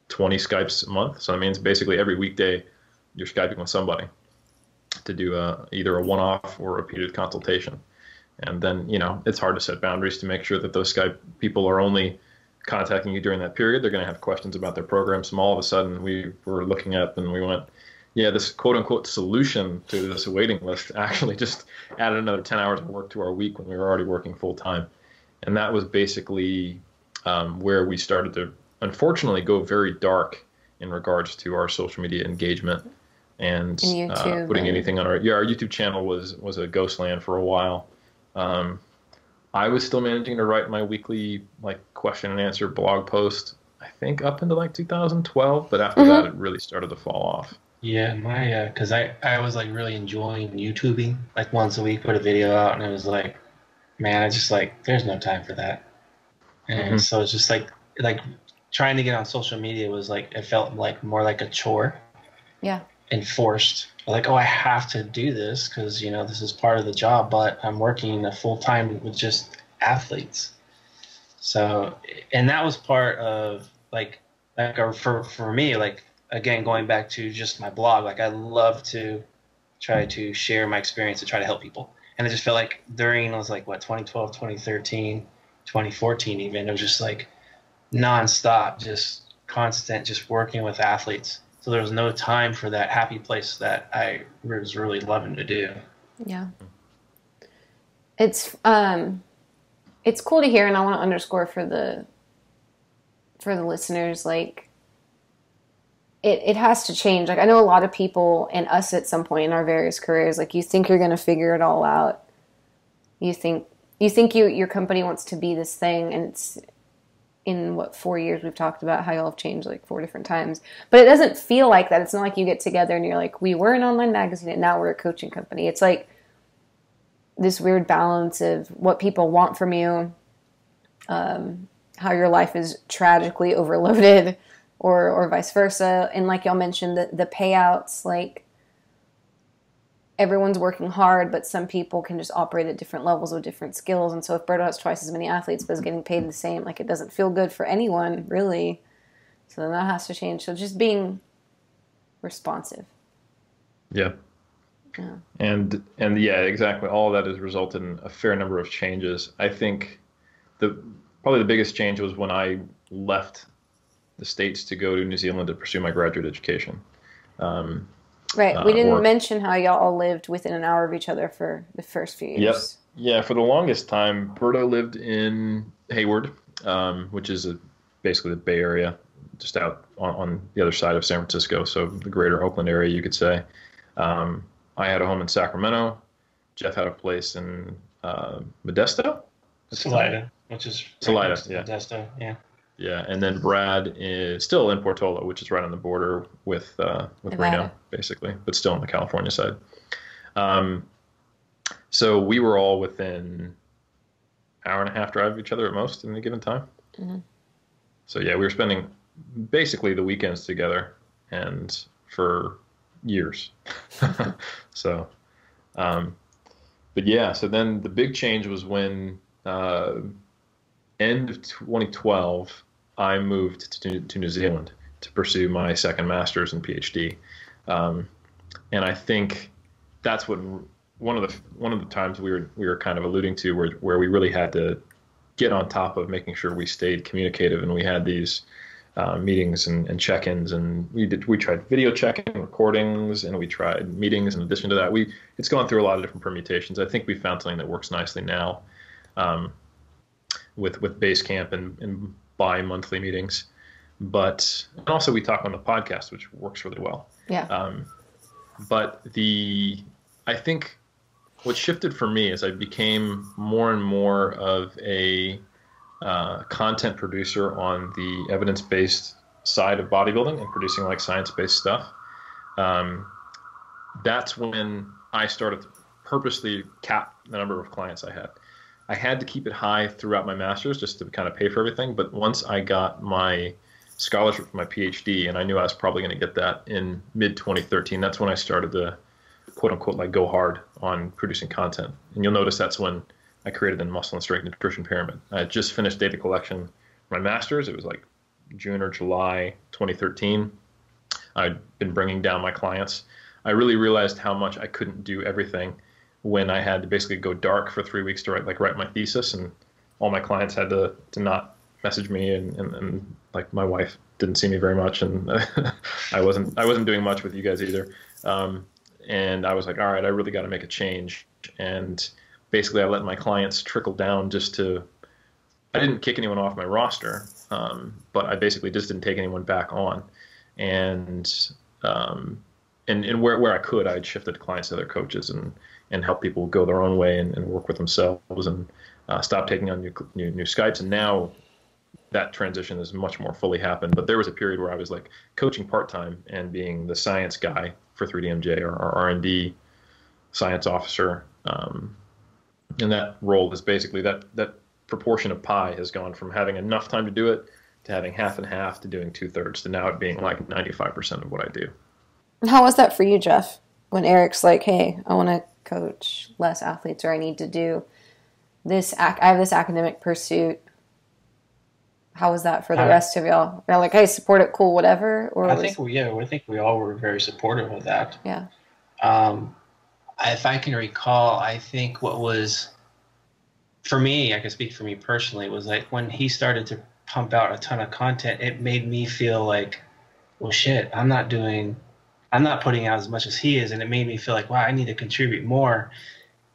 20 Skypes a month. So that means basically every weekday you're Skyping with somebody to do either a one-off or a repeated consultation. And then, it's hard to set boundaries to make sure that those Skype people are only contacting you during that period. They're going to have questions about their programs. And all of a sudden we were looking at and we went, yeah, this quote unquote solution to this waiting list actually just added another 10 hours of work to our week when we were already working full time. And that was basically where we started to, unfortunately, go very dark in regards to our social media engagement and YouTube, putting anything on our YouTube channel was a ghost land for a while. I was still managing to write my weekly question and answer blog post, I think up into 2012, but after that it really started to fall off. Yeah, because I was really enjoying YouTubing, once a week, put a video out, and it was man, I just there's no time for that. And so it's just trying to get on social media was it felt more like a chore. Yeah. And forced. I have to do this because, this is part of the job, but I'm working full time with just athletes. So, and that was part of for me, again, going back to just my blog, I love to try to share my experience and try to help people. And I just felt during, it was 2012, 2013, 2014 even, it was just nonstop, just constant, just working with athletes. So there was no time for that happy place that I was really loving to do. Yeah. It's cool to hear, and I want to underscore for the listeners, it has to change. I know a lot of people and us at some point in our various careers, you think you're going to figure it all out. You think your company wants to be this thing, and it's in 4 years we've talked about how y'all have changed 4 different times, but it doesn't feel like that. It's not like you get together and you're we were an online magazine and now we're a coaching company. It's this weird balance of what people want from you, how your life is tragically overloaded, or vice versa. And y'all mentioned, the payouts, everyone's working hard, but some people can just operate at different levels with different skills. And so if Berto has twice as many athletes but is getting paid the same, it doesn't feel good for anyone, really. So then that has to change. So just being responsive. Yeah. Yeah. And yeah, exactly. All of that has resulted in a fair number of changes. I think probably the biggest change was when I left the States to go to New Zealand to pursue my graduate education. Right. We didn't mention how y'all all lived within an hour of each other for the first few years. Yep. Yeah, for the longest time, Berto lived in Hayward, which is basically the Bay Area, just out on the other side of San Francisco, so the greater Oakland area, you could say. I had a home in Sacramento. Jeff had a place in Modesto? Salida, which is Salida, yeah. Modesto, yeah. Yeah, and then Brad is still in Portola, which is right on the border with Reno, basically, but still on the California side. So we were all within hour and a half drive of each other at most in any given time. Mm-hmm. So yeah, we were spending basically the weekends together, and for years. So, but yeah, so then the big change was when end of 2012, I moved to New Zealand to pursue my second master's and PhD, and I think that's what one of the times we were kind of alluding to, where we really had to get on top of making sure we stayed communicative, and we had these meetings and check-ins, and we tried video check-in recordings, and we tried meetings. In addition to that, it's gone through a lot of different permutations. I think we found something that works nicely now. With Basecamp and bi-monthly meetings, and also we talk on the podcast, which works really well. Yeah. But I think what shifted for me is I became more and more of a content producer on the evidence-based side of bodybuilding and producing science-based stuff. That's when I started to purposely cap the number of clients I had. I had to keep it high throughout my master's just to kind of pay for everything. But once I got my scholarship for my PhD, and I knew I was probably going to get that in mid-2013, that's when I started to quote-unquote go hard on producing content. And you'll notice that's when I created the Muscle and Strength Nutrition Pyramid. I had just finished data collection for my master's. It was June or July 2013. I'd been bringing down my clients. I really realized how much I couldn't do everything when I had to basically go dark for 3 weeks to write my thesis, and all my clients had to not message me, and like my wife didn't see me very much, and I wasn't doing much with you guys either. And I was like, all right, I really got to make a change. And basically I let my clients trickle down I didn't kick anyone off my roster, but I basically just didn't take anyone back on. And where I could, I'd shifted clients to other coaches and help people go their own way and work with themselves, and stop taking on new Skypes. And now that transition has much more fully happened. But there was a period where I was like coaching part-time and being the science guy for 3DMJ, or R&D science officer. And that role is basically that proportion of pie has gone from having enough time to do it to having half and half to doing 2/3 to now it being like 95% of what I do. How was that for you, Jeff? When Eric's like, hey, I want to coach less athletes, or I need to do this, I have this academic pursuit. How was that for the rest of y'all? Y'all like, hey, support it, cool, whatever? Or I think we all were very supportive of that. Yeah. If I can recall, I think what was, for me, I can speak for me personally, was like when he started to pump out a ton of content, it made me feel like, well, shit, I'm not putting out as much as he is. And it made me feel like, wow, I need to contribute more.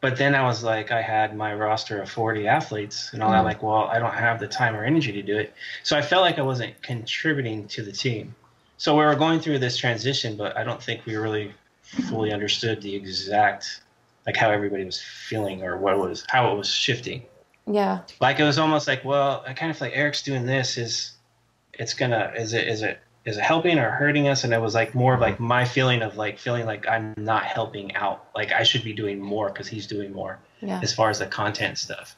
But then I was like, I had my roster of 40 athletes and all that. Like, well, I don't have the time or energy to do it. So I felt like I wasn't contributing to the team. So we were going through this transition, but I don't think we really fully understood the exact, like how everybody was feeling or how it was shifting. Yeah. Like it was almost like, well, I kind of feel like Eric's doing this. Is it helping or hurting us? And it was like more of like my feeling like I'm not helping out. Like I should be doing more because he's doing more as far as the content stuff.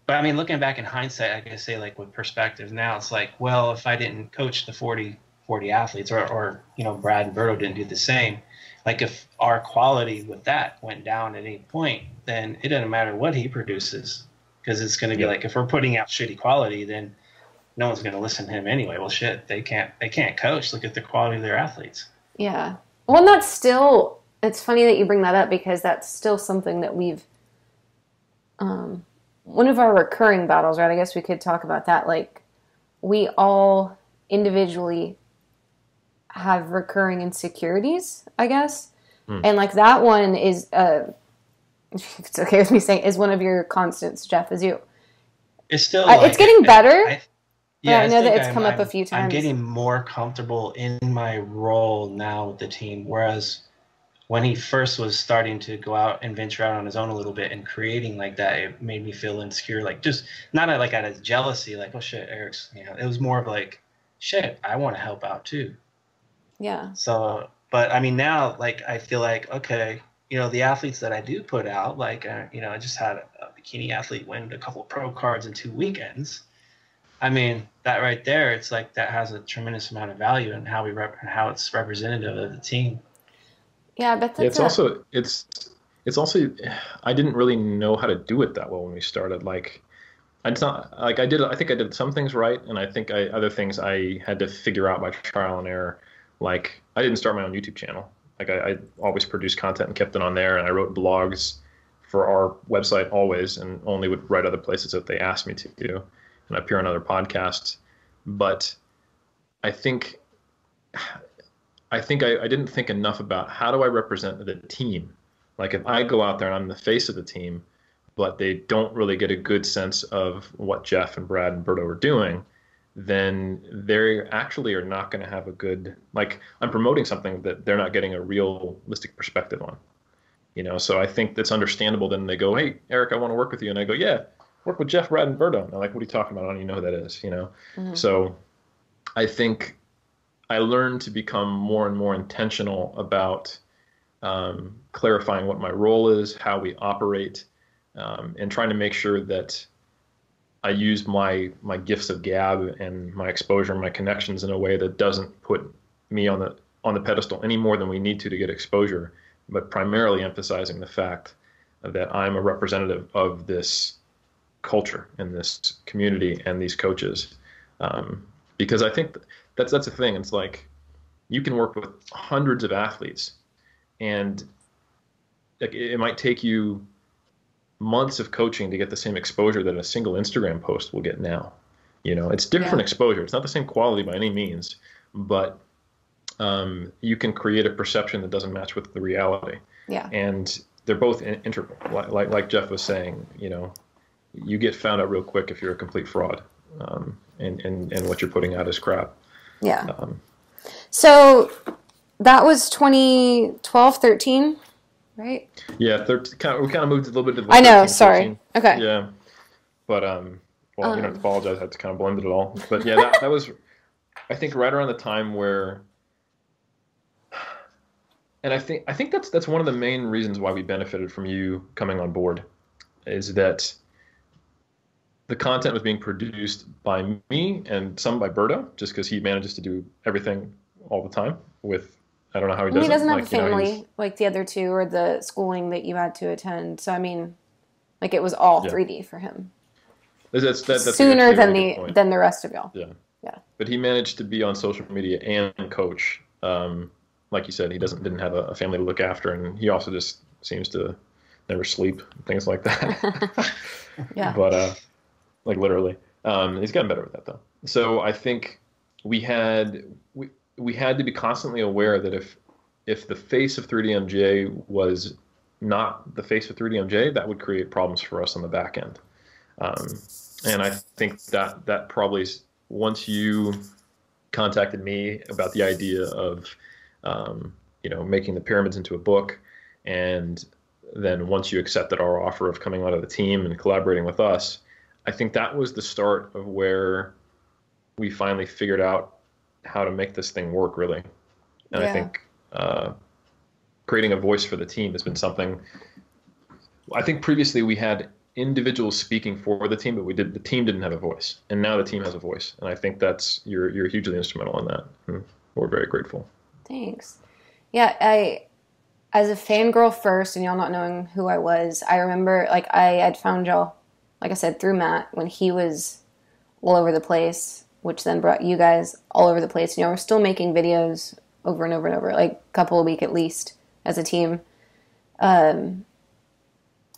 But I mean, looking back in hindsight, I can say like with perspective now, it's like, well, if I didn't coach the 40 athletes or Brad and Berto didn't do the same, like if our quality with that went down at any point, then it doesn't matter what he produces, because it's going to be like, if we're putting out shitty quality, then no one's going to listen to him anyway. Well, shit, they can't coach. Look at the quality of their athletes. Yeah. Well, and that's still, it's funny that you bring that up, because that's still something that we've, one of our recurring battles, right? I guess we could talk about that. Like, we all individually have recurring insecurities, I guess. And like that one is, if it's okay with me saying, is one of your constants, Jeff, is you. It's still, it's getting better. Yeah, I know that it's come up a few times. I'm getting more comfortable in my role now with the team, whereas when he first was starting to go out and venture out on his own a little bit and creating like that, it made me feel insecure. Like, just not like out of jealousy, like, oh shit, Eric's, it was more of like, shit, I want to help out too. Yeah. So, but I mean, now, like, I feel like, okay, the athletes that I do put out, like, I just had a bikini athlete win a couple of pro cards in 2 weekends. I mean, that right there, it's like that has a tremendous amount of value in how how it's representative of the team. Yeah, but that's it's also I didn't really know how to do it that well when we started. Like, I think I did some things right, and I think other things I had to figure out by trial and error. Like, I didn't start my own YouTube channel. Like, I always produced content and kept it on there, and I wrote blogs for our website always, and only would write other places if they asked me to do, and appear on other podcasts. But I think I didn't think enough about how do I represent the team. Like, if I go out there and I'm the face of the team, but they don't really get a good sense of what Jeff and Brad and Berto are doing, then they actually are not going to have a good, like, I'm promoting something that they're not getting a realistic perspective on. So I think that's understandable. Then they go, hey, Eric, I want to work with you. And I go, yeah, work with Jeff, Brad, and Berto. And they're like, what are you talking about? I don't even know who that is, Mm-hmm. So I think I learned to become more and more intentional about clarifying what my role is, how we operate, and trying to make sure that I use my gifts of gab and my exposure and my connections in a way that doesn't put me on the pedestal any more than we need to get exposure, but primarily emphasizing the fact that I'm a representative of this culture and this community and these coaches, because I think that's the thing. It's like, you can work with hundreds of athletes, and like it might take you months of coaching to get the same exposure that a single Instagram post will get now. It's different exposure. It's not the same quality by any means, but you can create a perception that doesn't match with the reality. Yeah. And they're both integral. Like Jeff was saying, you get found out real quick if you're a complete fraud, and what you're putting out is crap. Yeah. So that was 2012, 13, right? Yeah, we kind of moved a little bit to the I know, 13, sorry. 14. Okay. Yeah. But, you don't have to apologize. I had to kind of blend it all. But yeah, that was, I think, right around the time where, and I think that's one of the main reasons why we benefited from you coming on board, is that the content was being produced by me and some by Berto, just because he manages to do everything all the time with, I don't know how he does it. He doesn't have a family like the other two, or the schooling that you had to attend. So, I mean, like, it was all 3D for him. That's sooner than the rest of y'all. Yeah. But he managed to be on social media and coach. Like you said, he didn't have a family to look after, and he also just seems to never sleep, things like that. Yeah. But like literally, he's gotten better with that though. So I think we had to be constantly aware that if the face of 3DMJ was not the face of 3DMJ, that would create problems for us on the back end. And I think that probably, once you contacted me about the idea of making the pyramids into a book, and then once you accepted our offer of coming onto the team and collaborating with us, I think that was the start of where we finally figured out how to make this thing work, really. And I think creating a voice for the team has been something. I think previously we had individuals speaking for the team, but the team didn't have a voice, and now the team has a voice. And I think you're hugely instrumental in that. And we're very grateful. Thanks. Yeah, as a fangirl first, and y'all not knowing who I was, I remember, like, I had found y'all, like I said, through Matt when he was all over the place, which then brought you guys all over the place. And y'all were still making videos over and over and over, like a couple a week at least, as a team. And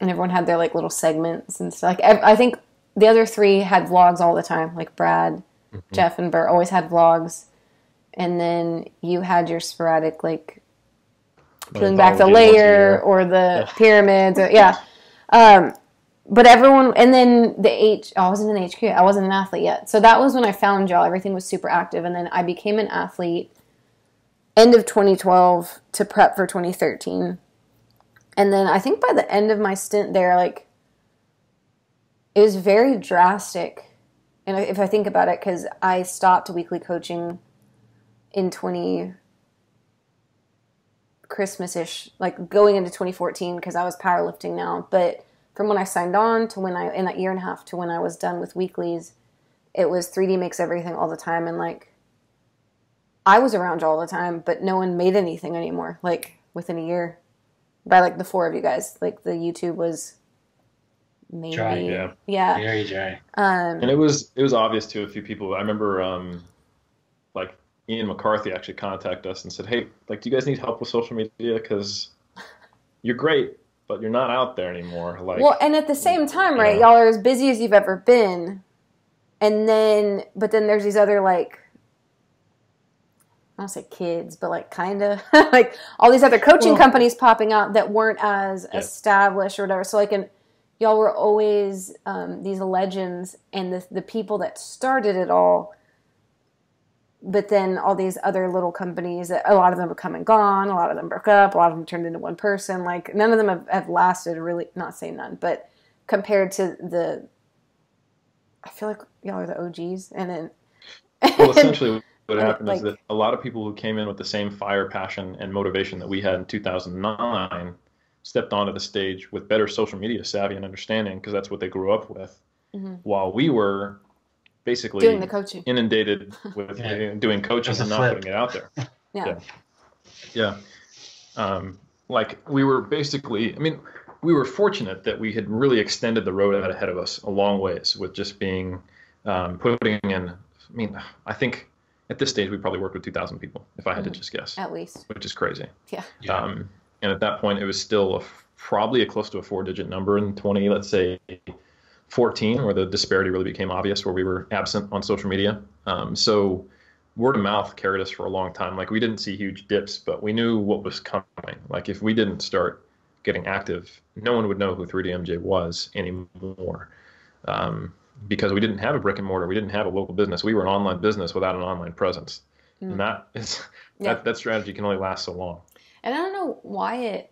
everyone had their, like, little segments and stuff. Like, I think the other three had vlogs all the time. Like Brad, Jeff, and Bert always had vlogs. And then you had your sporadic, like, peeling back the layer or the pyramids. But everyone, and then I wasn't in HQ. I wasn't an athlete yet. So that was when I found y'all. Everything was super active. And then I became an athlete end of 2012 to prep for 2013. And then I think by the end of my stint there, like, it was very drastic. And if I think about it, because I stopped weekly coaching in Christmas-ish, like going into 2014, because I was powerlifting now. But from when I signed on to in that year and a half to when I was done with weeklies, it was 3D makes everything all the time. And, like, I was around you all the time, but no one made anything anymore, like, within a year. By, like, the four of you guys. Like, the YouTube was maybe... Dry, yeah. Very dry. And it was obvious to a few people. I remember, like, Ian McCarthy actually contacted us and said, hey, like, do you guys need help with social media? Because you're great, but you're not out there anymore. Like, well, and at the same time, right, y'all are as busy as you've ever been. And then, but then there's these other, like, I don't say kids, but, like, kind of, like, all these other coaching companies popping out that weren't as established or whatever. So, like, y'all were always these legends and the people that started it all. But then all these other little companies, a lot of them have come and gone. A lot of them broke up. A lot of them turned into one person. Like, none of them have lasted, really, not saying none, but compared to I feel like y'all are the OGs. And then... Well, essentially what happened is that a lot of people who came in with the same fire, passion, and motivation that we had in 2009 stepped onto the stage with better social media savvy and understanding, because that's what they grew up with, while we were basically doing the coaching, inundated with doing coaching and not putting it out there. Like, we were basically, I mean, we were fortunate that we had really extended the road out ahead of us a long ways with just being putting in. I mean, I think at this stage, we probably worked with 2,000 people, if I had to just guess. At least. Which is crazy. Yeah. And at that point, it was still probably close to a 4-digit number in 2014, where the disparity really became obvious, where we were absent on social media. So word of mouth carried us for a long time. Like, we didn't see huge dips, but we knew what was coming. Like, if we didn't start getting active, no one would know who 3DMJ was anymore. Because we didn't have a brick and mortar, we didn't have a local business. We were an online business without an online presence, and that strategy can only last so long. And I don't know why it.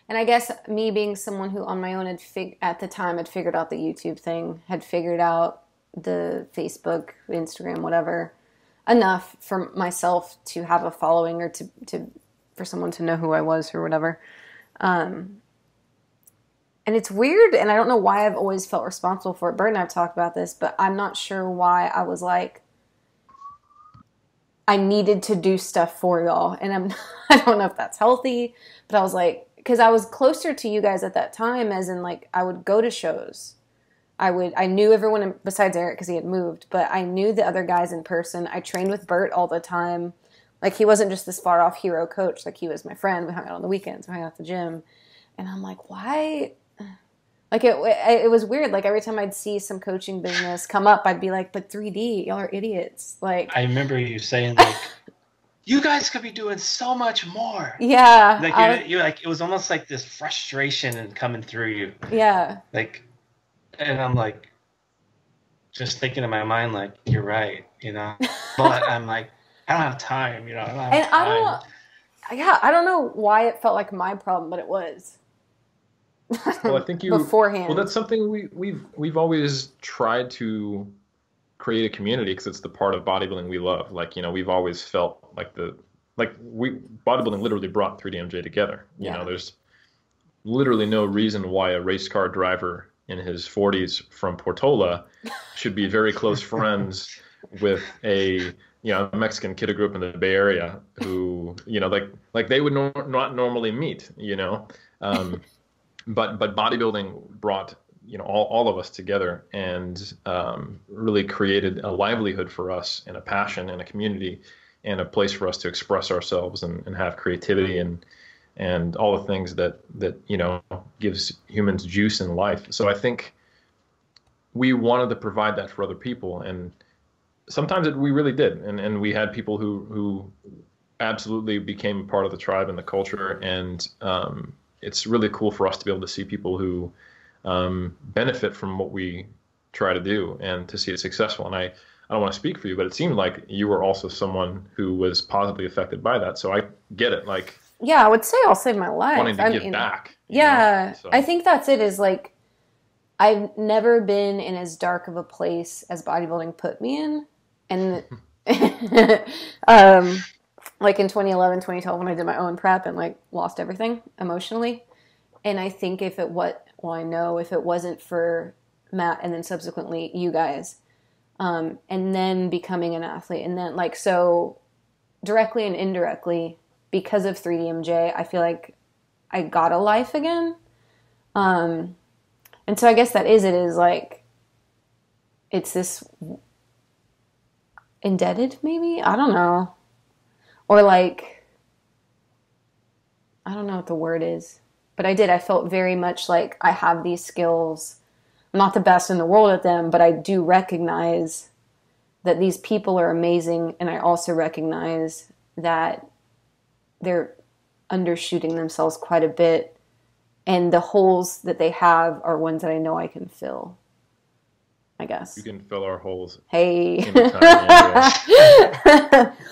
And I guess me being someone who on my own at the time had figured out the YouTube thing, had figured out the Facebook, Instagram, whatever, enough for myself to have a following or to for someone to know who I was or whatever. And it's weird, and I don't know why I've always felt responsible for it. Bert and I have talked about this, but I'm not sure why I was like, I needed to do stuff for y'all. And I don't know if that's healthy, but I was like, because I was closer to you guys at that time, as in, like, I would go to shows. I knew everyone besides Eric because he had moved, but I knew the other guys in person. I trained with Bert all the time. Like, he wasn't just this far off hero coach. Like, he was my friend. We hung out on the weekends. We hung out at the gym. And I'm like, why? Like, it was weird. Like, every time I'd see some coaching business come up, I'd be like, but 3D, y'all are idiots. Like, I remember you saying, like, you guys could be doing so much more. Yeah. Like, you're like, it was almost like this frustration and coming through you. Yeah. Like, and I'm like, just thinking in my mind, like, you're right, you know? But I'm like, I don't have time, you know? I don't know why it felt like my problem, but it was. Well, I think beforehand. Well, that's something we've always tried to create a community, because it's the part of bodybuilding we love. Like, you know, we've always felt like bodybuilding literally brought 3DMJ together. You know, there's literally no reason why a race car driver in his 40s from Portola should be very close friends with a Mexican kid who grew up in the Bay Area who, you know, like they would not normally meet, you know. But bodybuilding brought, you know, all of us together and really created a livelihood for us and a passion and a community and a place for us to express ourselves and have creativity and all the things that you know, gives humans juice in life. So I think we wanted to provide that for other people, and sometimes we really did, and we had people who absolutely became part of the tribe and the culture, and it's really cool for us to be able to see people who benefit from what we try to do and to see it successful. And I don't want to speak for you, but it seemed like you were also someone who was positively affected by that. So I get it. Like, yeah, I would say I'll save my life. Wanting to give back. Yeah, so. I think that's it, is like, I've never been in as dark of a place as bodybuilding put me in. And like in 2011, 2012, when I did my own prep and like lost everything emotionally. And I think if it wasn't for Matt and then subsequently you guys, and then becoming an athlete, and then like, so directly and indirectly because of 3DMJ, I feel like I got a life again. And so I guess it is like, it's this indebted, maybe? I don't know. Or like, I don't know what the word is, but I felt very much like I have these skills. I'm not the best in the world at them, but I do recognize that these people are amazing. And I also recognize that they're undershooting themselves quite a bit. And the holes that they have are ones that I know I can fill, I guess. You can fill our holes. Hey.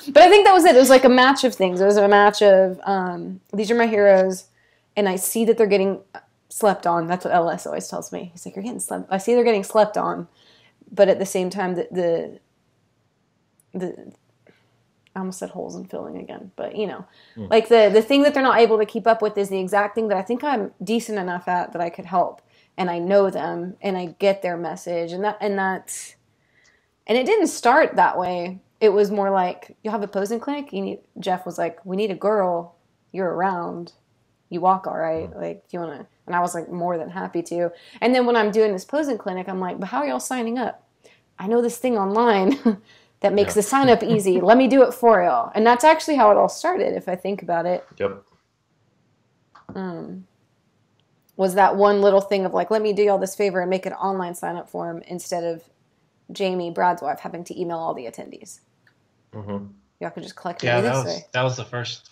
But I think that was it. It was like a match of things. It was a match of, these are my heroes, and I see that they're getting slept on. That's what LS always tells me. He's like, you're getting slept. I see they're getting slept on. But at the same time, the I almost said holes in filling again, but you know, like the thing that they're not able to keep up with is the exact thing that I think I'm decent enough at that I could help. And I know them and I get their message and it didn't start that way. It was more like, you'll have a posing clinic. Jeff was like, we need a girl. You're around. You walk all right. Like, do you want to? And I was like, more than happy to. And then when I'm doing this posing clinic, I'm like, but how are y'all signing up? I know this thing online that makes the sign up easy. Let me do it for y'all. And that's actually how it all started, if I think about it. Yep. Was that one little thing of like, let me do y'all this favor and make an online sign up form instead of Jamie, Brad's wife, having to email all the attendees. Mm-hmm. Y'all could just collect money this way. That was the first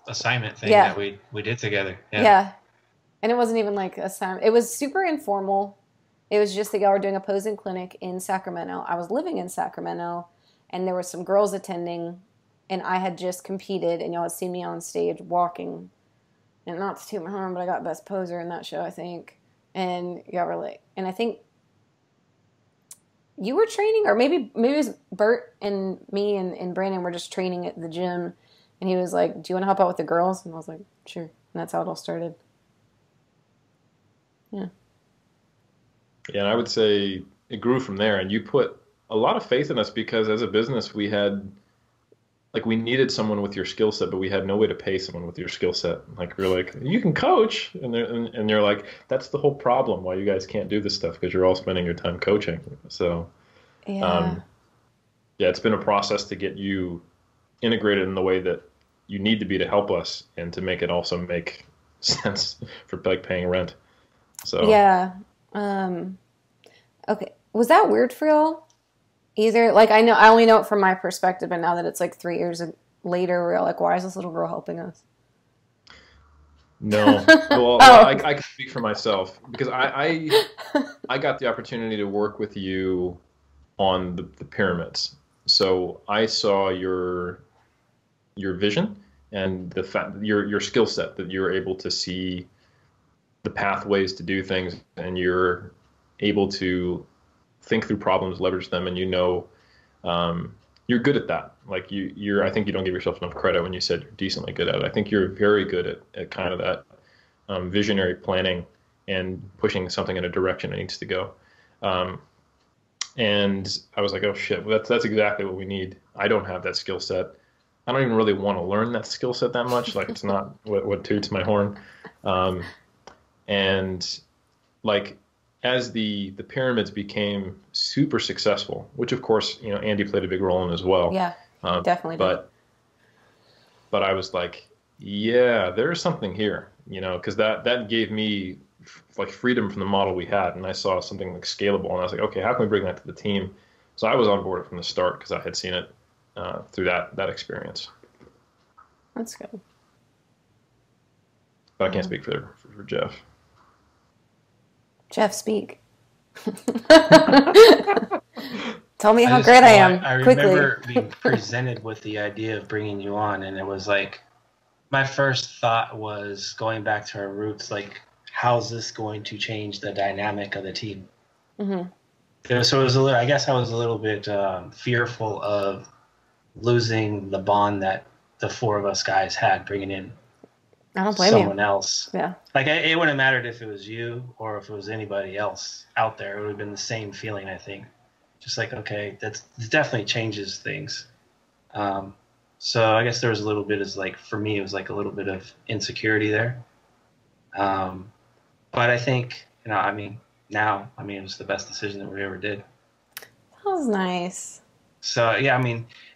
assignment thing that we did together. Yeah. And it wasn't even like assignment. It was super informal. It was just that y'all were doing a posing clinic in Sacramento. I was living in Sacramento, and there were some girls attending, and I had just competed, and y'all had seen me on stage walking. And not to toot my horn, but I got best poser in that show, I think. And y'all were like, and I think you were training, or maybe it was Bert and me and Brandon were just training at the gym. And he was like, do you want to help out with the girls? And I was like, sure. And that's how it all started. Yeah. Yeah, and I would say it grew from there. And you put a lot of faith in us because as a business, we needed someone with your skill set, but we had no way to pay someone with your skill set. Like, we were like, you can coach. And they're like, that's the whole problem why you guys can't do this stuff, because you're all spending your time coaching. So, yeah, it's been a process to get you integrated in the way that you need to be to help us and to make it also make sense for like paying rent. So, yeah. Okay. Was that weird for y'all? Either, like, I only know it from my perspective, and now that it's like 3 years later, we're like, why is this little girl helping us? No. Well, I can speak for myself because I got the opportunity to work with you on the pyramids. So I saw your vision and the fact your skill set, that you're able to see the pathways to do things, and you're able to think through problems, leverage them, and you're good at that. Like I think you don't give yourself enough credit when you said you're decently good at it. I think you're very good at kind of that visionary planning and pushing something in a direction it needs to go. And I was like, oh shit, that's exactly what we need. I don't have that skill set. I don't even really want to learn that skill set that much. Like, it's not what toots my horn. And like, as the pyramids became super successful, which of course, Andy played a big role in as well. Yeah, definitely did. But I was like, yeah, there's something here, because that gave me like freedom from the model we had, and I saw something like scalable, and I was like, okay, how can we bring that to the team? So I was on board from the start because I had seen it through that experience. That's good. But I can't speak for Jeff. Jeff, speak. Tell me how great I am. I remember being presented with the idea of bringing you on, and it was like, my first thought was going back to our roots, like, how's this going to change the dynamic of the team? Mm-hmm. So it was I guess I was a little bit fearful of losing the bond that the four of us guys had, bringing in I don't blame someone you. else. Yeah. Like, it wouldn't have mattered if it was you or if it was anybody else out there. It would have been the same feeling, I think. Just like, okay, it definitely changes things. So I guess there was a little bit for me, it was like a little bit of insecurity there. But I think, now, it was the best decision that we ever did. That was nice. So, yeah,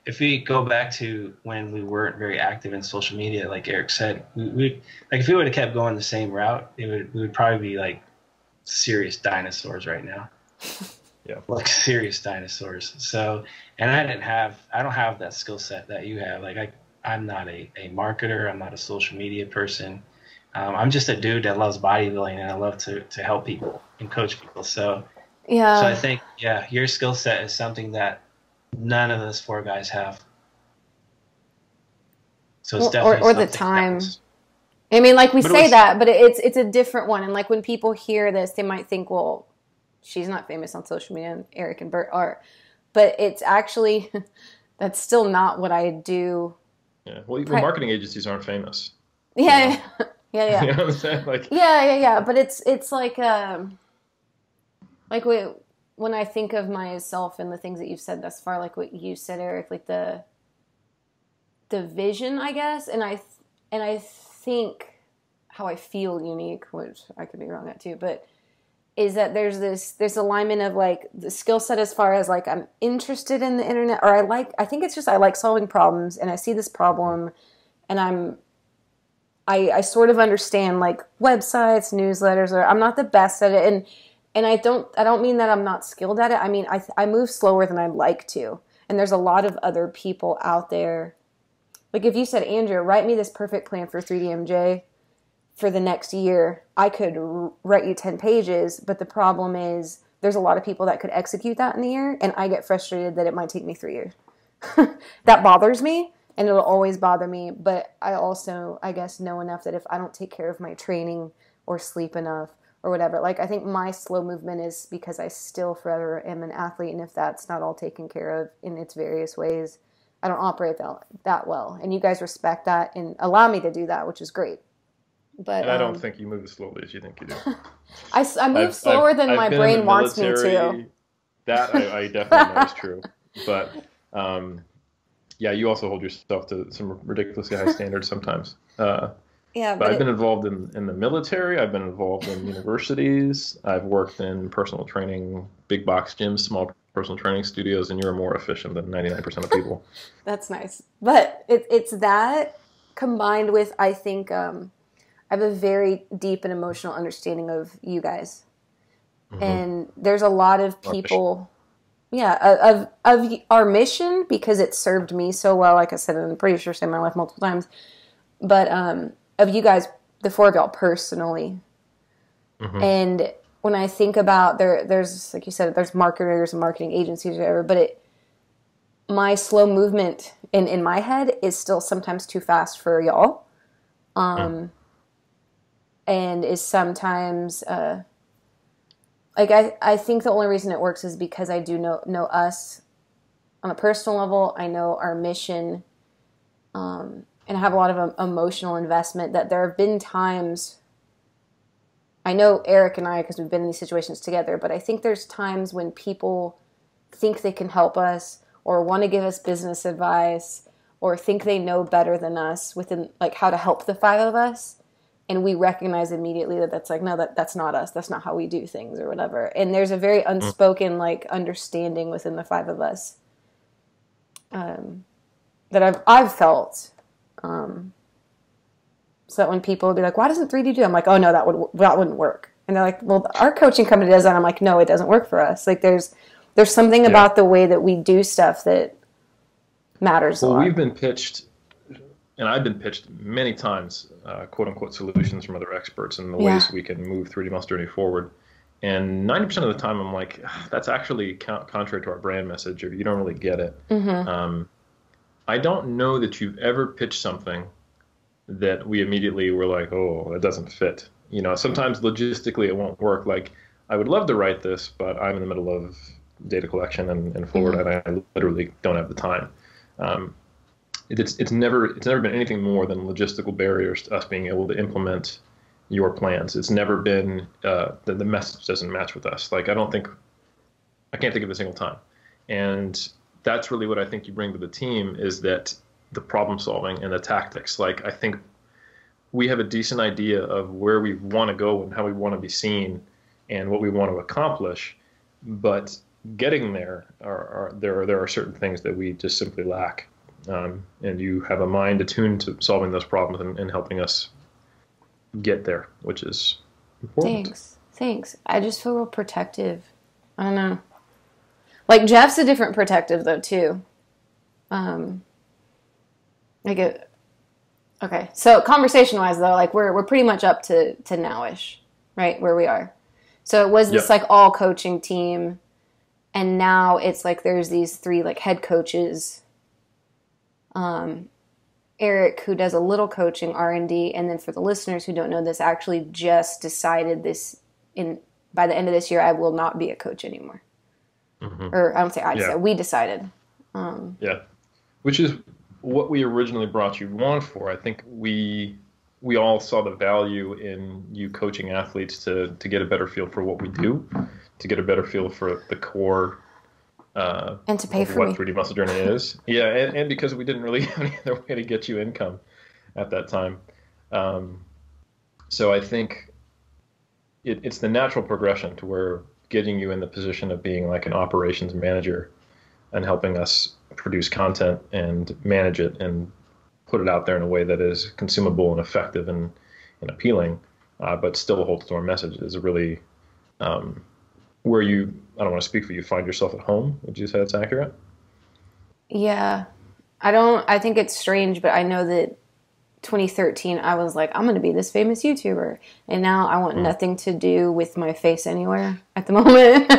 if we go back to when we weren't very active in social media, like Eric said, we if we would have kept going the same route, we would probably be like serious dinosaurs right now. Yeah, like serious dinosaurs. So, and I don't have that skill set that you have. Like, I'm not a marketer. I'm not a social media person. I'm just a dude that loves bodybuilding, and I love to help people and coach people. So, yeah. So I think, your skill set is something that none of those four guys have. So it's definitely or the time. Like we say that, but it's a different one. And like when people hear this, they might think, well, she's not famous on social media, and Eric and Bert are. But it's actually, that's still not what I do. Yeah. Well, marketing agencies aren't famous. Yeah. Yeah. You know what I'm saying? Like, yeah. But it's like when I think of myself and the things that you've said thus far, like what you said, Eric, like the vision, I guess, and I think how I feel unique, which I could be wrong at too, but is that there's this alignment of like the skill set as far as like I'm interested in the internet, or I think it's just I like solving problems, and I see this problem, and I sort of understand like websites, newsletters, or I'm not the best at it, and I don't mean that I'm not skilled at it. I mean I move slower than I'd like to, and there's a lot of other people out there. Like if you said, Andrea, write me this perfect plan for 3DMJ for the next year, I could write you 10 pages, but the problem is there's a lot of people that could execute that in a year, and I get frustrated that it might take me 3 years. That bothers me, and it'll always bother me, but I also, I guess, know enough that if I don't take care of my training or sleep enough or whatever, like I think my slow movement is because I still forever am an athlete, and if that's not all taken care of in its various ways, I don't operate that well. And you guys respect that and allow me to do that, which is great. But and I don't think you move as slowly as you think you do. I move slower than my brain wants me to. That I definitely know is true. But yeah, you also hold yourself to some ridiculously high standards sometimes. Yeah, but I've been involved in the military. I've been involved in universities. I've worked in personal training, big box gyms, small personal training studios, and you're more efficient than 99% of people. That's nice. But it's that combined with, I think, I have a very deep and emotional understanding of you guys. Mm-hmm. And there's a lot of people, of our mission, because it served me so well. Like I said, I'm pretty sure saved my life multiple times. But of you guys, the four of y'all personally. Mm-hmm. And when I think about there's like you said, there's marketers and marketing agencies or whatever, but my slow movement in my head is still sometimes too fast for y'all. And is sometimes, like I think the only reason it works is because I do know us on a personal level. I know our mission, and I have a lot of emotional investment. That there have been times, I know Eric and I, because we've been in these situations together, but I think there's times when people think they can help us or want to give us business advice or think they know better than us within like how to help the five of us. And we recognize immediately that that's like, no, that's not us. That's not how we do things or whatever. And there's a very unspoken like understanding within the five of us that I've felt. So that when people be like, why doesn't 3D do? I'm like, oh no, that wouldn't work. And they're like, well, our coaching company does that. I'm like, no, it doesn't work for us. Like there's something about the way that we do stuff that matters a lot. Well, we've been pitched. And I've been pitched many times, quote-unquote, solutions from other experts and the ways we can move 3D Muscle Journey forward. And 90% of the time, I'm like, that's actually contrary to our brand message, or you don't really get it. Mm-hmm. I don't know that you've ever pitched something that we immediately were like, oh, it doesn't fit. You know, sometimes logistically it won't work. Like, I would love to write this, but I'm in the middle of data collection in Florida, and I literally don't have the time. It's never been anything more than logistical barriers to us being able to implement your plans. It's never been the message doesn't match with us. Like I can't think of a single time. And that's really what I think you bring to the team is that the problem solving and the tactics. Like I think we have a decent idea of where we want to go and how we want to be seen and what we want to accomplish, but getting there there are certain things that we just simply lack. And you have a mind attuned to solving those problems and helping us get there, which is important. Thanks. I just feel real protective. I don't know. Like Jeff's a different protective though too. Okay. So conversation wise though, like we're pretty much up to nowish, right? Where we are. So it was this like all coaching team, and now it's like there's these three like head coaches. Eric, who does a little coaching, R&D, and then for the listeners who don't know this, actually just decided by the end of this year, I will not be a coach anymore. Mm-hmm. Or I don't say I decided, we decided. Which is what we originally brought you on for. I think we all saw the value in you coaching athletes to get a better feel for what we do, to get a better feel for the core and to pay for what 3D Muscle Journey is. And because we didn't really have any other way to get you income at that time. So I think it's the natural progression to where getting you in the position of being like an operations manager and helping us produce content and manage it and put it out there in a way that is consumable and effective and appealing, but still holds to our message is really where you, I don't want to speak for you, find yourself at home. Would you say that's accurate? Yeah. I think it's strange, but I know that 2013, I was like, I'm going to be this famous YouTuber. And now I want nothing to do with my face anywhere at the moment.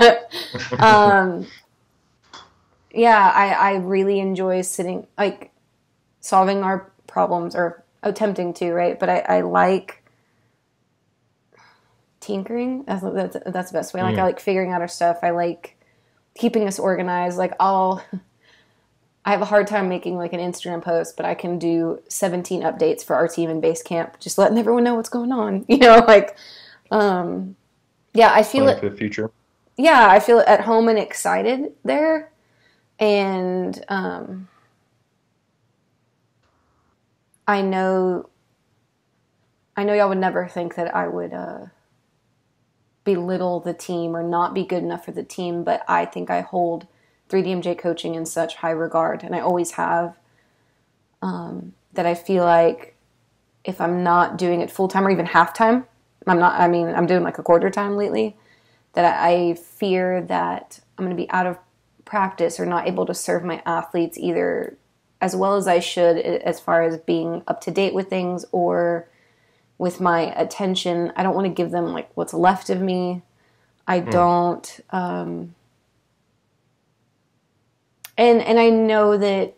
Yeah, I really enjoy sitting, like, solving our problems or attempting to, right? But I like tinkering. That's the best way. Like, I like figuring out our stuff. I like keeping us organized. Like, I have a hard time making like an Instagram post, but I can do 17 updates for our team in Basecamp, just letting everyone know what's going on. Like, yeah, I feel Planning for the future. Yeah, I feel at home and excited there. And I know y'all would never think that I would belittle the team or not be good enough for the team, but I think I hold 3DMJ coaching in such high regard, and I always have, that I feel like if I'm not doing it full time or even half time, I'm doing like a quarter time lately, that I fear that I'm going to be out of practice or not able to serve my athletes either as well as I should as far as being up to date with things or with my attention. I don't want to give them like what's left of me. I don't, and I know that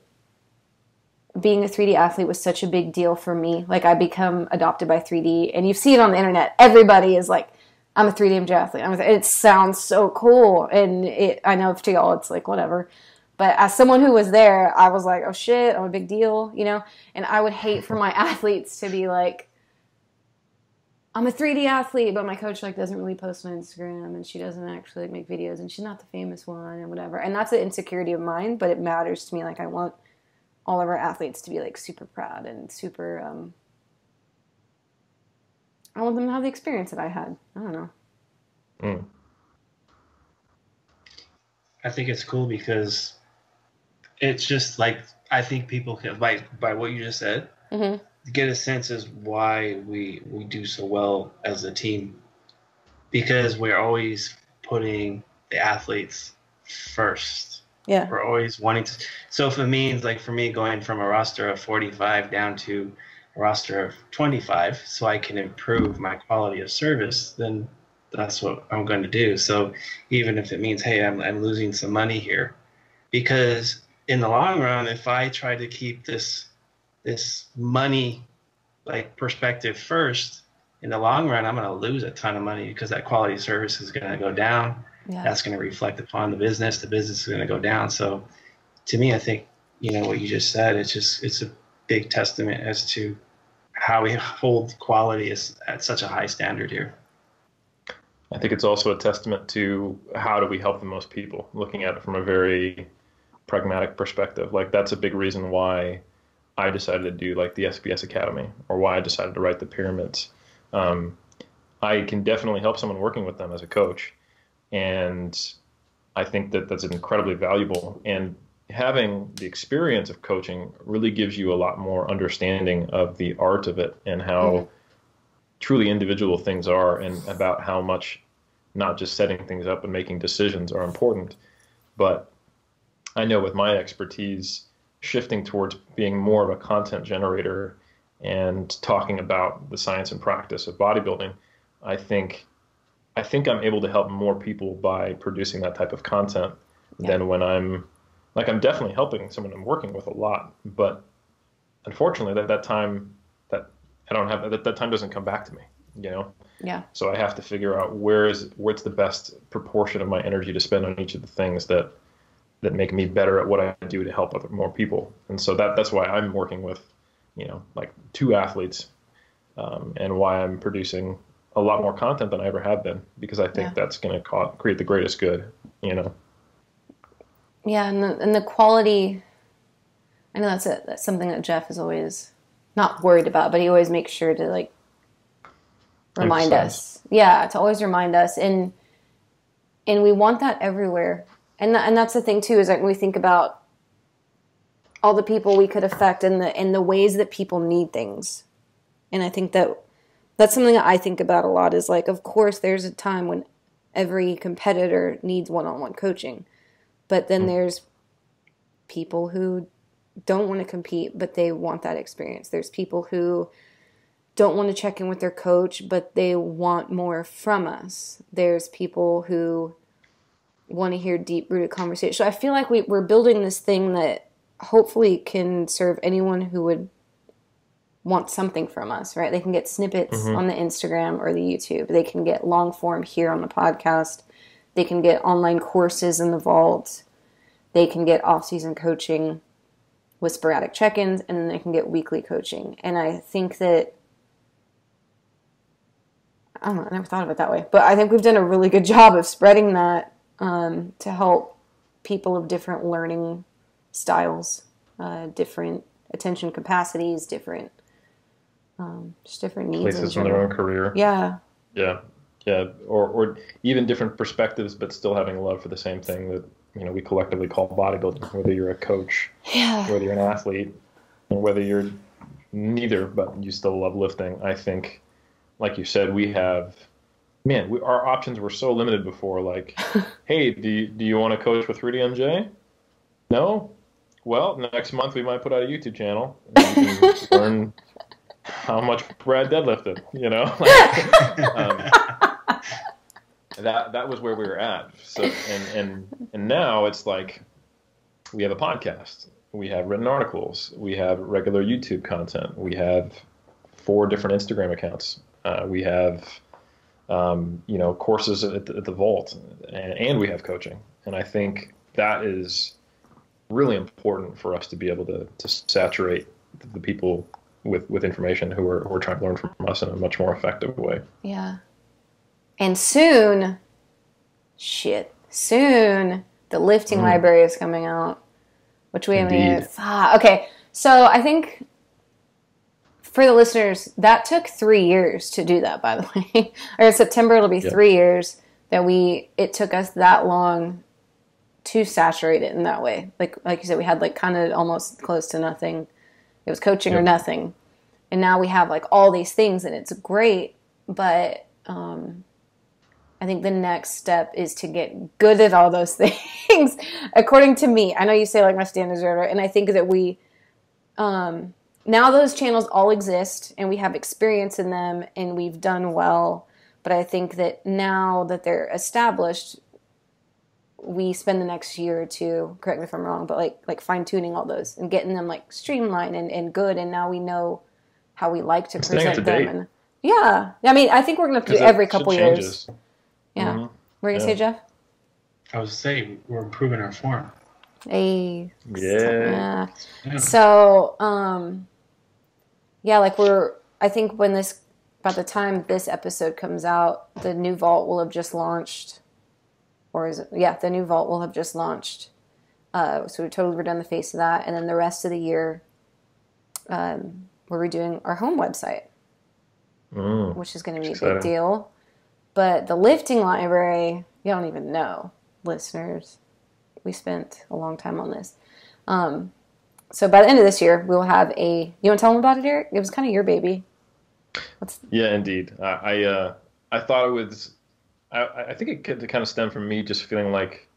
being a 3D athlete was such a big deal for me. Like, I become adopted by 3D, and you see it on the internet. Everybody is like, I'm a 3D athlete. It sounds so cool, and I know to y'all it's like, whatever. But as someone who was there, I was like, oh shit, I'm a big deal, And I would hate for my athletes to be like, I'm a 3D athlete, but my coach like doesn't really post on Instagram, and she doesn't actually make videos, and she's not the famous one, and whatever. And that's an insecurity of mine, but it matters to me. Like, I want all of our athletes to be like super proud and super. I want them to have the experience that I had. I don't know. I think it's cool because it's just like, I think people can, by what you just said, get a sense as why we do so well as a team, because we're always putting the athletes first. Yeah. We're always wanting to. So if it means, like, for me, going from a roster of 45 down to a roster of 25 so I can improve my quality of service, then that's what I'm going to do. So even if it means, hey, I'm losing some money here, because in the long run, if I try to keep this money like perspective first, in the long run, I'm going to lose a ton of money because that quality of service is going to go down. Yeah. That's going to reflect upon the business. The business is going to go down. So to me, I think, what you just said, it's a big testament as to how we hold quality at such a high standard here. I think it's also a testament to how do we help the most people, looking at it from a very pragmatic perspective. Like, that's a big reason why I decided to do like the SBS Academy, or why I decided to write the pyramids. I can definitely help someone working with them as a coach. And I think that that's incredibly valuable. And having the experience of coaching really gives you a lot more understanding of the art of it and how truly individual things are, and about how much not just setting things up and making decisions are important. But I know with my expertise, shifting towards being more of a content generator and talking about the science and practice of bodybuilding, I think I'm able to help more people by producing that type of content than when I'm definitely helping someone I'm working with a lot, but unfortunately that time that I don't have, that time doesn't come back to me, Yeah. So I have to figure out what's the best proportion of my energy to spend on each of the things that make me better at what I do to help more people. And so that's why I'm working with, like 2 athletes, and why I'm producing a lot more content than I ever have been, because I think that's going to create the greatest good, Yeah, and the quality, I know that's something that Jeff is always not worried about, but he always makes sure to like remind us. Yeah, to always remind us. And we want that everywhere. And that's the thing too, is like when we think about all the people we could affect and the ways that people need things. And I think that's something that I think about a lot, is like, of course there's a time when every competitor needs one-on-one coaching. But then there's people who don't want to compete, but they want that experience. There's people who don't want to check in with their coach, but they want more from us. There's people who want to hear deep-rooted conversation. So I feel like we're building this thing that hopefully can serve anyone who would want something from us, right? They can get snippets on the Instagram or the YouTube. They can get long form here on the podcast. They can get online courses in the vault. They can get off-season coaching with sporadic check-ins, and then they can get weekly coaching. And I think that, I don't know, I never thought of it that way, but I think we've done a really good job of spreading that to help people of different learning styles, different attention capacities, different just different needs. Places in their own career. Yeah. Yeah. Yeah. Or even different perspectives, but still having a love for the same thing that, we collectively call bodybuilding, whether you're a coach, whether you're an athlete, or whether you're neither, but you still love lifting. I think, like you said, our options were so limited before. Like, hey, do you want to coach with Rudy MJ? No? Well, next month we might put out a YouTube channel and you can learn how much Brad deadlifted, that was where we were at. So, and now it's like we have a podcast, we have written articles, we have regular YouTube content, we have 4 different Instagram accounts, we have courses at the vault, and we have coaching. And I think that is really important for us to be able to saturate the people with information who are trying to learn from us in a much more effective way. Yeah. And soon, the lifting library is coming out, which we haven't even... Okay, so I think for the listeners, that took 3 years to do that, by the way. Or in September, it'll be 3 years that it took us that long to saturate it in that way. Like you said, we had like kind of almost close to nothing. It was coaching or nothing. And now we have like all these things, and it's great, but I think the next step is to get good at all those things, according to me. I know you say like my standards are right, and I think that we, now those channels all exist, and we have experience in them, and we've done well, but I think that now that they're established, we spend the next year or two, correct me if I'm wrong, but like fine-tuning all those and getting them like streamlined and good, and now we know how we like to present them. And I mean, I think we're going to have to do every couple years. Yeah. Mm-hmm. What were you going to say, Jeff? I was saying we're improving our form. Hey. Yeah. So, I think by the time this episode comes out, the new vault will have just launched. Or is it? Yeah, the new vault will have just launched. So we've totally redone the face of that. And then the rest of the year, we're redoing our home website, which is going to be a big deal. But the lifting library, you don't even know, listeners. We spent a long time on this. So by the end of this year, we'll have you want to tell them about it, Eric? It was kind of your baby. Yeah, indeed. I thought it was... I think it could kind of stem from me just feeling like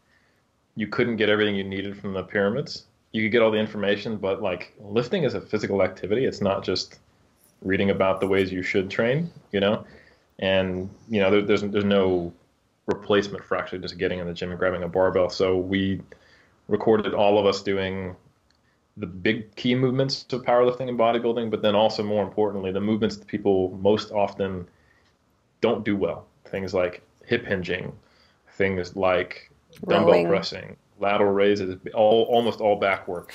you couldn't get everything you needed from the pyramids. You could get all the information, but like lifting is a physical activity. It's not just reading about the ways you should train, and there's no replacement for actually just getting in the gym and grabbing a barbell. So we recorded all of us doing the big key movements of powerlifting and bodybuilding, but then also more importantly, the movements that people most often don't do well. Things like hip hinging, things like dumbbell pressing, lateral raises, almost all back work,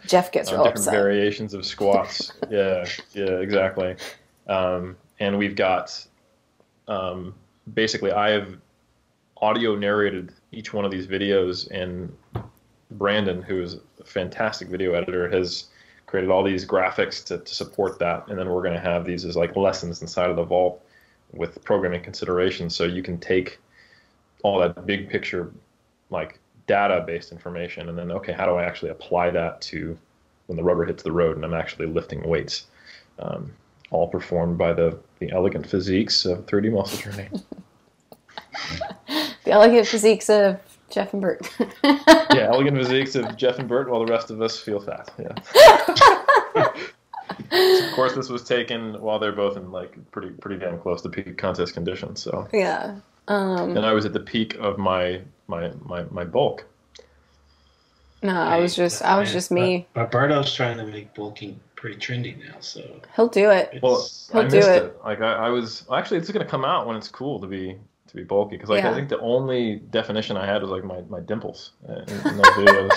Jeff gets real different upset. Variations of squats. yeah, exactly. And we've got, basically I have audio narrated each one of these videos, and Brandon, who is a fantastic video editor, has created all these graphics to support that. And then we're going to have these as like lessons inside of the vault with programming considerations. So you can take all that big picture, like data-based information, and then, okay, how do I actually apply that to when the rubber hits the road and I'm actually lifting weights? All performed by the elegant physiques of 3D Muscle Journey. The elegant physiques of Jeff and Bert. Yeah, elegant physiques of Jeff and Bert, while the rest of us feel fat. Yeah. So of course, this was taken while they're both in like pretty damn close to peak contest conditions. So yeah. And I was at the peak of my bulk. No, I was just me. But Berto's trying to make bulking pretty trendy now, so he'll do it. Well, I missed it. Like I was actually, it's going to come out when it's cool to be bulky, because like I think the only definition I had was like my dimples in those videos.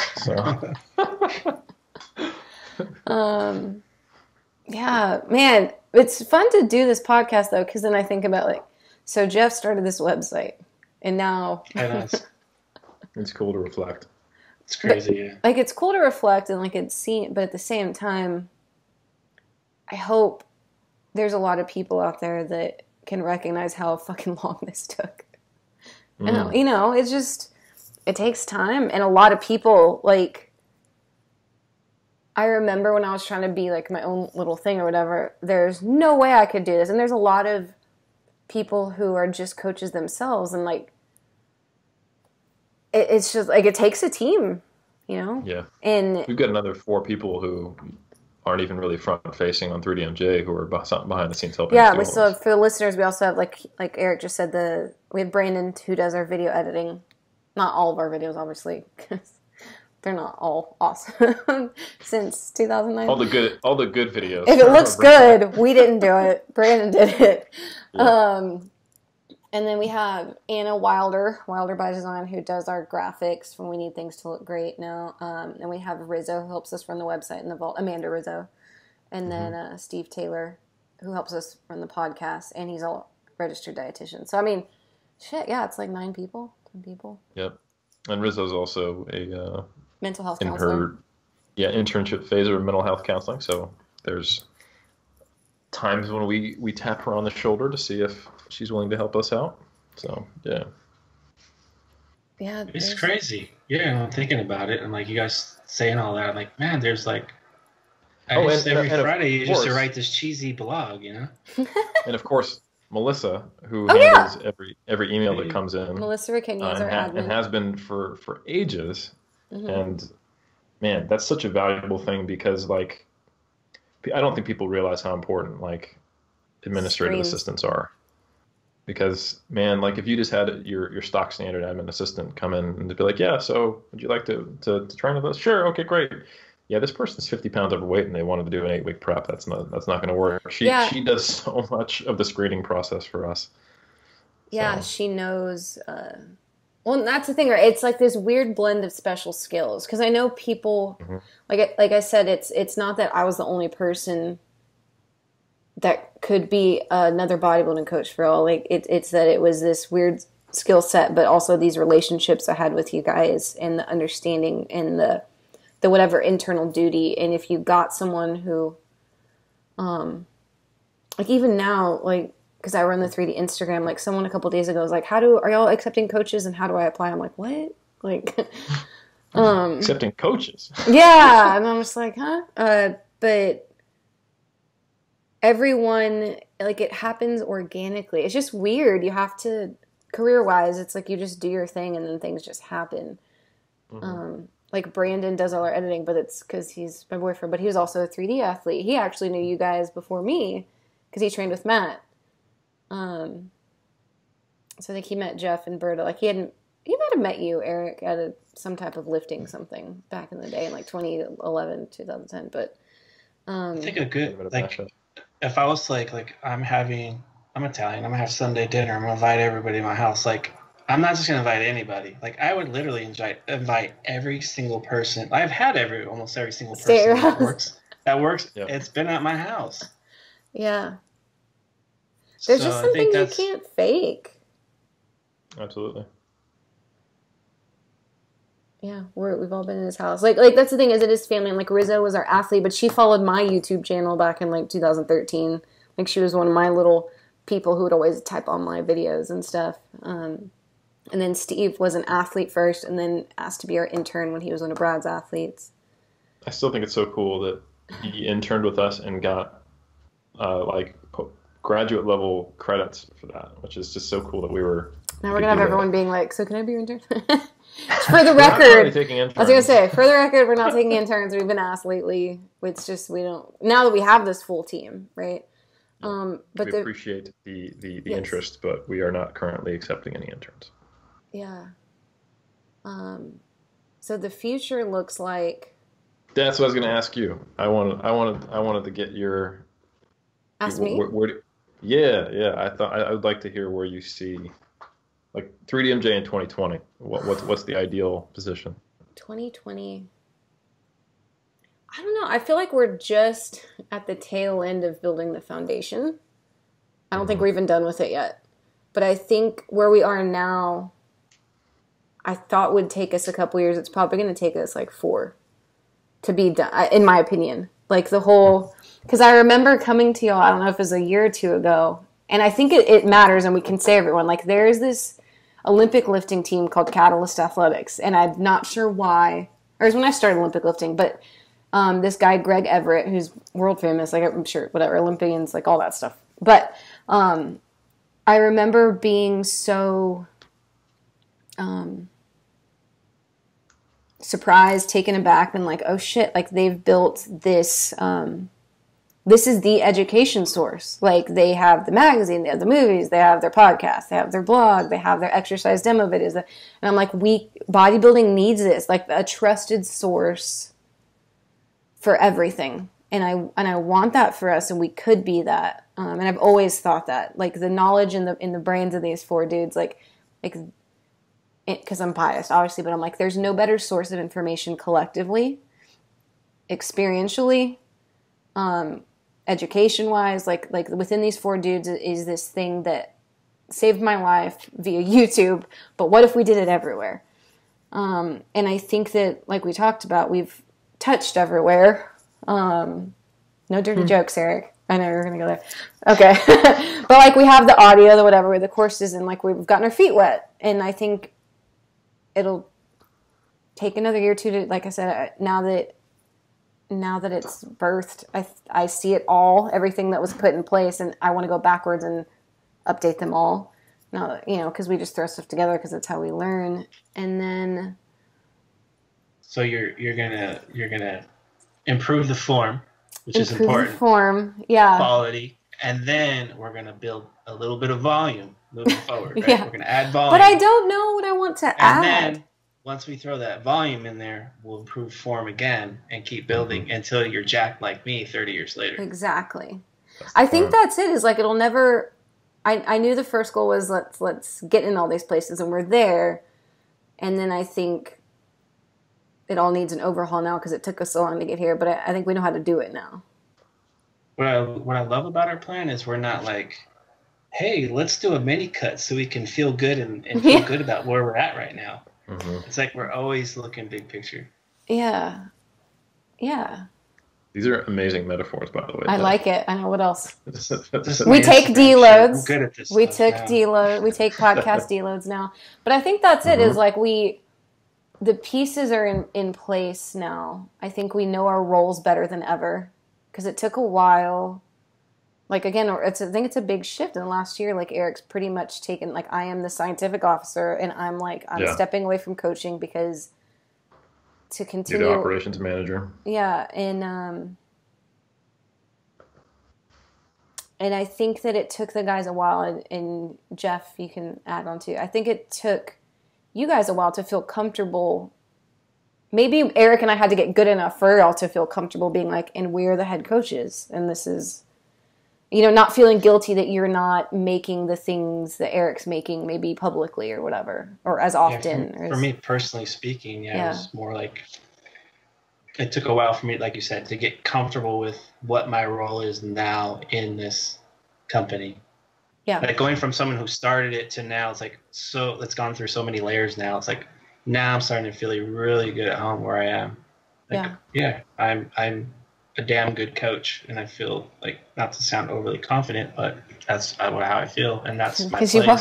So. Yeah, man, it's fun to do this podcast though, because then I think about like, so Jeff started this website, and now it's cool to reflect. It's crazy, yeah. Like it's cool to reflect and like it's seen, but at the same time, I hope there's a lot of people out there that can recognize how fucking long this took. And you know, it's just, it takes time, and a lot of people like. I remember when I was trying to be like my own little thing or whatever, there's no way I could do this. And there's a lot of people who are just coaches themselves, and like, it's just like, it takes a team, you know? Yeah. And we've got another 4 people who aren't even really front facing on 3DMJ who are behind the scenes helping. Yeah, we still have, for the listeners, we also have like Eric just said, we have Brandon who does our video editing. Not all of our videos, obviously, because they're not all awesome since 2009. All the good videos. If it looks good, we didn't do it. Brandon did it. Yeah. And then we have Anna Wilder by Design, who does our graphics when we need things to look great now. And we have Rizzo, who helps us run the website and the vault. Amanda Rizzo. And then Steve Taylor, who helps us run the podcast. And he's a registered dietitian. So, I mean, shit, yeah, it's like 9 people, 10 people. Yep. And Rizzo's also a... mental health counselor. In her internship phase of mental health counseling. So there's times when we tap her on the shoulder to see if she's willing to help us out. So yeah. Yeah, it's crazy. Yeah, I'm thinking about it, and like you guys saying all that, I'm like, man, there's like every Friday you just to write this cheesy blog, you know. And of course, Melissa, who handles every email that comes in. Melissa Rickenya is our admin. And has been for ages. And man, that's such a valuable thing, because like I don't think people realize how important like administrative assistants are. Because man, like if you just had your stock standard admin assistant come in and be like, yeah, so would you like to train with us? Sure, okay, great. Yeah, this person's 50 pounds overweight and they wanted to do an 8-week prep. That's not going to work. She does so much of the screening process for us. Yeah, so. She knows. Well, that's the thing, right? It's like this weird blend of special skills. Because I know people, like I said, it's not that I was the only person that could be another bodybuilding coach for all. Like it's that it was this weird skill set, but also these relationships I had with you guys, and the understanding, and the whatever internal duty. And if you got someone who, like even now, like, because I run the 3D Instagram, like someone a couple days ago was like, are y'all accepting coaches and how do I apply? I'm like, what? Like, accepting coaches. Yeah. And I'm just like, huh? But everyone, like, it happens organically. It's just weird. You have to, career-wise, it's like you just do your thing and then things just happen. Like Brandon does all our editing, but it's because he's my boyfriend, but he was also a 3D athlete. He actually knew you guys before me because he trained with Matt. So I think he met Jeff and Berta. Like he might have met you, Eric, at some type of lifting something back in the day in like 2011, 2010. But I think a good, like, if I was like I'm Italian, I'm gonna have Sunday dinner. I'm gonna invite everybody to my house. Like I'm not just gonna invite anybody. Like I would literally invite every single person. I've had almost every single person that works. Yep. It's been at my house. Yeah. There's just something you can't fake. Absolutely. Yeah, we've all been in his house. Like that's the thing, is it is family. And like Rizzo was our athlete, but she followed my YouTube channel back in like 2013. Like she was one of my little people who would always type on my videos and stuff. And then Steve was an athlete first, and then asked to be our intern when he was one of Brad's athletes. I still think it's so cool that he interned with us and got like graduate level credits for that, which is just so cool that we were. Now we're gonna have everyone being like, "So can I be your intern?" For the record, I was gonna say, for the record, we're not taking interns. We've been asked lately. It's just we don't, now that we have this full team, right? But we appreciate the interest, but we are not currently accepting any interns. Yeah. So the future looks like. That's what I was going to ask you. I wanted to get your. Ask me. Yeah. I thought I would like to hear where you see, like 3DMJ in 2020. What's the ideal position? 2020. I don't know. I feel like we're just at the tail end of building the foundation. I don't think we're even done with it yet. But I think where we are now, I thought would take us a couple years. It's probably going to take us like 4 to be done, in my opinion. Like the whole, because I remember coming to y'all, I don't know if it was a year or 2 ago, and I think it matters, and we can say everyone, like there's this Olympic lifting team called Catalyst Athletics, and I'm not sure why, or it was when I started Olympic lifting, but this guy, Greg Everett, who's world famous, like I'm sure, whatever, Olympians, like all that stuff. But I remember being so surprised, taken aback, and like, oh shit, like they've built this, this is the education source. Like they have the magazine, they have the movies, they have their podcast, they have their blog, they have their exercise demo videos. And I'm like, bodybuilding needs this, like a trusted source for everything. And I want that for us, and we could be that. And I've always thought that, like the knowledge in the brains of these 4 dudes, like, because I'm biased, obviously, but I'm like, there's no better source of information collectively, experientially, education-wise, like within these 4 dudes is this thing that saved my life via YouTube. But what if we did it everywhere? And I think that, like we talked about, we've touched everywhere. No dirty jokes, Eric. I know you're going to go there. Okay. But like we have the audio, the whatever, the courses, and like we've gotten our feet wet. And I think it'll take another year or 2 to, like I said, now that it's birthed, I see it all, everything that was put in place, and I want to go backwards and update them all. Now, because we just throw stuff together because that's how we learn. And then. So you're gonna improve the form, which is important. The form, yeah. Quality, and then we're gonna build a little bit of volume moving forward. Right? Yeah. We're gonna add volume. But I don't know what I want to add. And then once we throw that volume in there, we'll improve form again and keep building until you're jacked like me 30 years later. Exactly. I think that's it. Is like it'll never. I knew the first goal was let's get in all these places, and we're there. And then I think it all needs an overhaul now because it took us so long to get here. But I think we know how to do it now. What I love about our plan is we're not like, hey, let's do a mini cut so we can feel good and feel good about where we're at right now. Mm-hmm. It's like we're always looking big picture. Yeah. These are amazing metaphors, by the way. I like it. I know what else. We take deloads. I'm good at this. We took deload. We take podcast deloads now. But I think that's it. Is like the pieces are in place now. I think we know our roles better than ever because it took a while. Like again, I think it's a big shift in the last year. Like Eric's pretty much taken. Like I am the scientific officer, and I'm stepping away from coaching because. To continue, you're the operations manager. Yeah, and I think that it took the guys a while, and Jeff, you can add on too. I think it took you guys a while to feel comfortable. Maybe Eric and I had to get good enough for y'all to feel comfortable being like, and we're the head coaches, and this is, not feeling guilty that you're not making the things that Eric's making, maybe publicly or whatever, or as often. For me, personally speaking, it was more like it took a while for me, like you said, to get comfortable with what my role is now in this company. Yeah. Like going from someone who started it to now, it's like, so it's gone through so many layers now. It's like, now I'm starting to feel really good at home where I am. Like, yeah, I'm a damn good coach, and I feel like, not to sound overly confident, but that's how I feel, and that's my place. You are.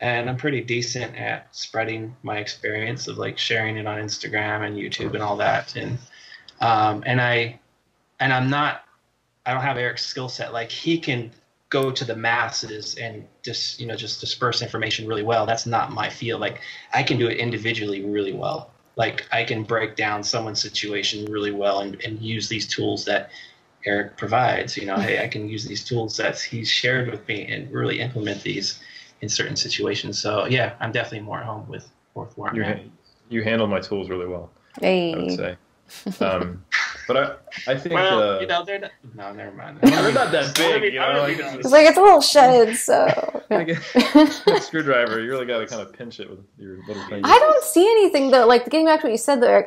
And I'm pretty decent at spreading my experience of like sharing it on Instagram and YouTube and all that, and I don't have Eric's skill set. Like, he can go to the masses and just disperse information really well. That's not my field. Like, I can do it individually really well. Like, I can break down someone's situation really well and use these tools that Eric provides. Hey, I can use these tools that he's shared with me and really implement these in certain situations. So yeah, I'm definitely more at home with where you handle my tools really well. Hey. I would say. But I think they're not. No, never mind. They're not that big. It's like, it's a little shed, so. Like a screwdriver, you really got to kind of pinch it with your little finger. I don't see anything though. Like, getting back to what you said though, Eric,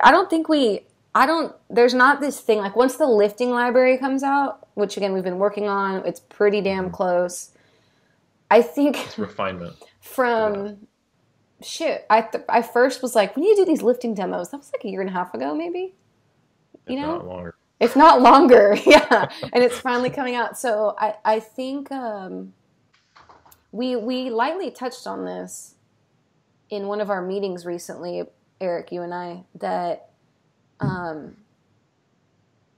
there's not this thing, like, once the lifting library comes out, which again we've been working on, it's pretty damn close. I think it's refinement. I first was like, we need to do these lifting demos. That was like a year and a half ago, maybe. Not longer. If not longer, yeah. And it's finally coming out. So I think we lightly touched on this in one of our meetings recently, Eric, you and I, that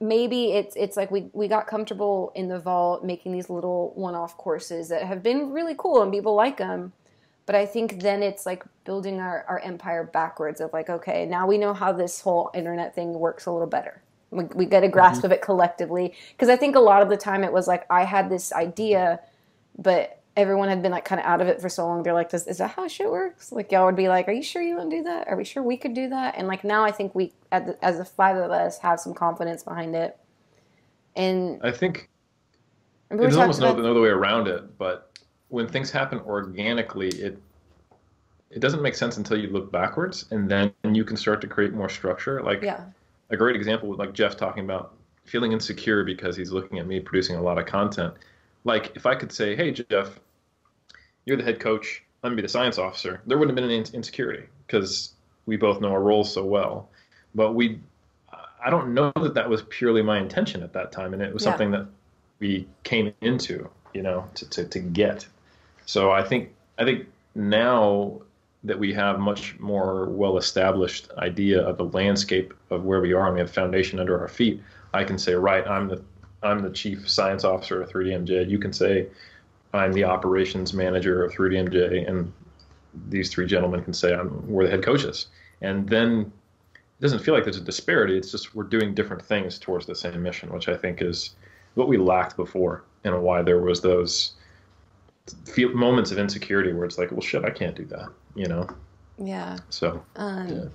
maybe it's like we got comfortable in the vault making these little one-off courses that have been really cool and people like them. But I think then it's like building our empire backwards of like, okay, now we know how this whole internet thing works a little better. We get a grasp of it collectively. Because I think a lot of the time it was like I had this idea, but everyone had been like kind of out of it for so long. They're like, is that how shit works? Like, y'all would be like, are you sure you want to do that? Are we sure we could do that? And like now I think we, as the five of us, have some confidence behind it. And I think there's almost no other way around it, but when things happen organically, it doesn't make sense until you look backwards, and then you can start to create more structure. Like a great example with like Jeff talking about feeling insecure because he's looking at me producing a lot of content. Like, if I could say, hey, Jeff, you're the head coach, I'm going to be the science officer, there wouldn't have been any insecurity because we both know our roles so well. But I don't know that was purely my intention at that time, and it was something that we came into, to get. So I think now that we have much more well-established idea of the landscape of where we are and we have foundation under our feet, I can say, right, I'm the chief science officer of 3DMJ. You can say I'm the operations manager of 3DMJ, and these three gentlemen can say we're the head coaches. And then it doesn't feel like there's a disparity. It's just we're doing different things towards the same mission, which I think is what we lacked before, and why there was those moments of insecurity where it's like, well, shit, I can't do that, Yeah. So. And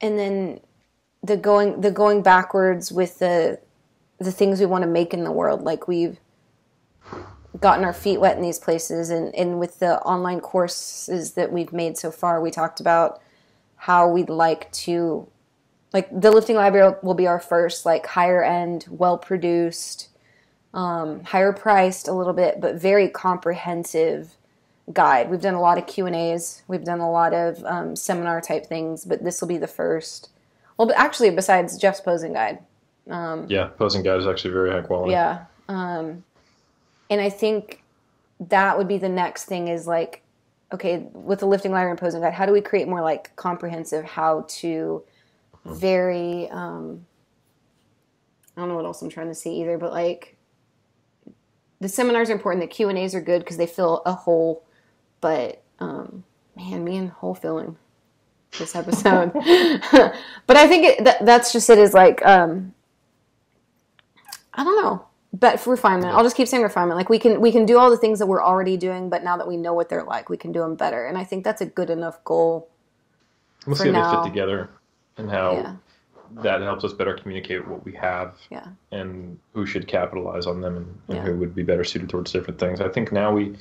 then the going backwards with the things we want to make in the world. Like, we've gotten our feet wet in these places, and with the online courses that we've made so far, we talked about how we'd like to, like, the lifting library will be our first, like, higher end, well produced, higher priced a little bit, but very comprehensive guide. We've done a lot of Q&As. We've done a lot of seminar type things, but this will be the first. Well, but actually, besides Jeff's posing guide. Posing guide is actually very high quality. Yeah. And I think that would be the next thing is like, okay, with the lifting library and posing guide, how do we create more like comprehensive how to very, I don't know what else I'm trying to say either, but like the seminars are important. The Q&As are good because they fill a hole, but man, me and hole filling this episode. But I think that's just it is like, I don't know. But for refinement, I'll just keep saying refinement. Like we can do all the things that we're already doing, but now that we know what they're like, we can do them better. And I think that's a good enough goal. We'll see how they fit together and how that helps us better communicate what we have and who should capitalize on them and who would be better suited towards different things. I think now we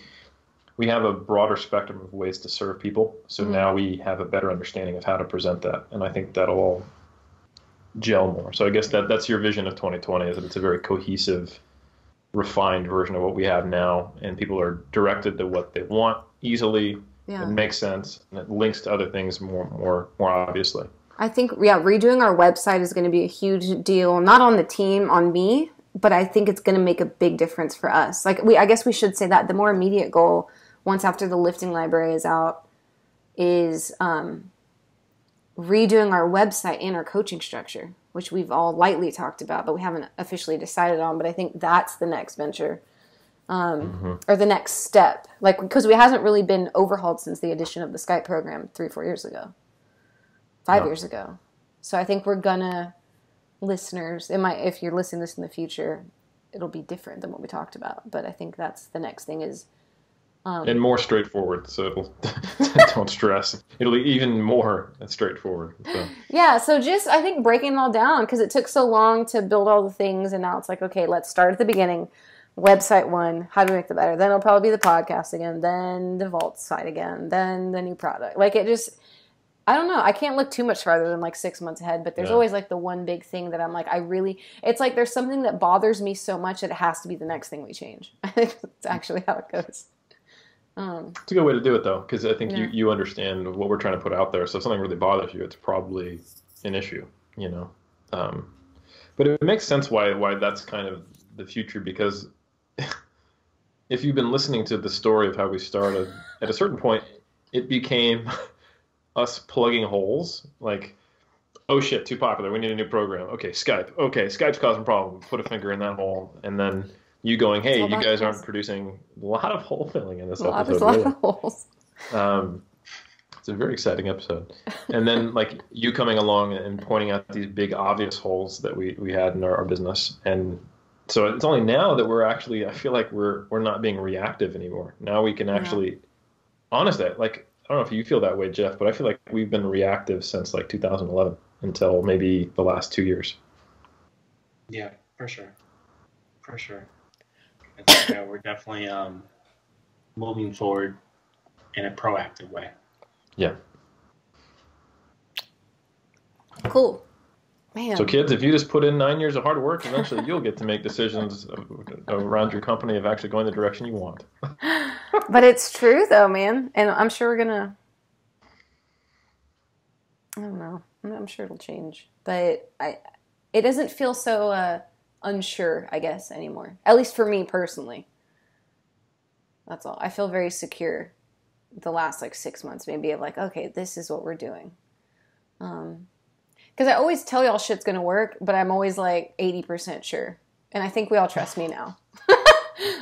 have a broader spectrum of ways to serve people. So now we have a better understanding of how to present that. And I think that'll all gel more. So I guess that's your vision of 2020 is that it's a very cohesive, refined version of what we have now, and people are directed to what they want easily it makes sense, and it links to other things more obviously. I think, redoing our website is going to be a huge deal, not on the team, on me, but I think it's going to make a big difference for us. Like, I guess we should say that the more immediate goal, once after the lifting library is out, is redoing our website and our coaching structure, which we've all lightly talked about, but we haven't officially decided on. But I think that's the next venture, or the next step. Like, because we hasn't really been overhauled since the addition of the Skype program 3-4 years ago. 5 years ago. So I think we're gonna, listeners, if you're listening to this in the future, it'll be different than what we talked about. But I think that's the next thing is... and more straightforward, so don't stress. It'll be even more straightforward. So. Yeah, so just, I think, breaking it all down, because it took so long to build all the things, and now it's like, okay, let's start at the beginning. Website 1, how do we make it better? Then it'll probably be the podcast again, then the Vault site again, then the new product. Like, it just... I don't know. I can't look too much farther than like 6 months ahead, but there's always like the one big thing that I'm like, it's like there's something that bothers me so much that it has to be the next thing we change. I think that's actually how it goes. It's a good way to do it, though, because I think you understand what we're trying to put out there. So if something really bothers you, it's probably an issue, you know. But it makes sense why that's kind of the future, because if you've been listening to the story of how we started, at a certain point, it became... us plugging holes, like, oh shit, too popular, we need a new program. Okay, Skype. Okay, Skype's causing problems. Put a finger in that hole. And then you going, hey, you guys aren't producing a lot of hole filling in this episode. A lot of holes. It's a very exciting episode. And then, like, you coming along and pointing out these big obvious holes that we had in our business. And so it's only now that we're actually, I feel like we're not being reactive anymore. Now we can actually, honestly, like, I don't know if you feel that way, Jeff, but I feel like we've been reactive since like 2011 until maybe the last 2 years. Yeah, for sure. For sure. I think we're definitely moving forward in a proactive way. Yeah. Cool. Man. So kids, if you just put in 9 years of hard work, eventually you'll get to make decisions around your company of actually going the direction you want. But it's true, though, man. And I'm sure we're going to... I don't know. I'm sure it'll change. But it doesn't feel so unsure, I guess, anymore. At least for me personally. That's all. I feel very secure the last, 6 months, maybe, of okay, this is what we're doing. Because I always tell y'all shit's going to work, but I'm always 80% sure. And I think we all trust me now.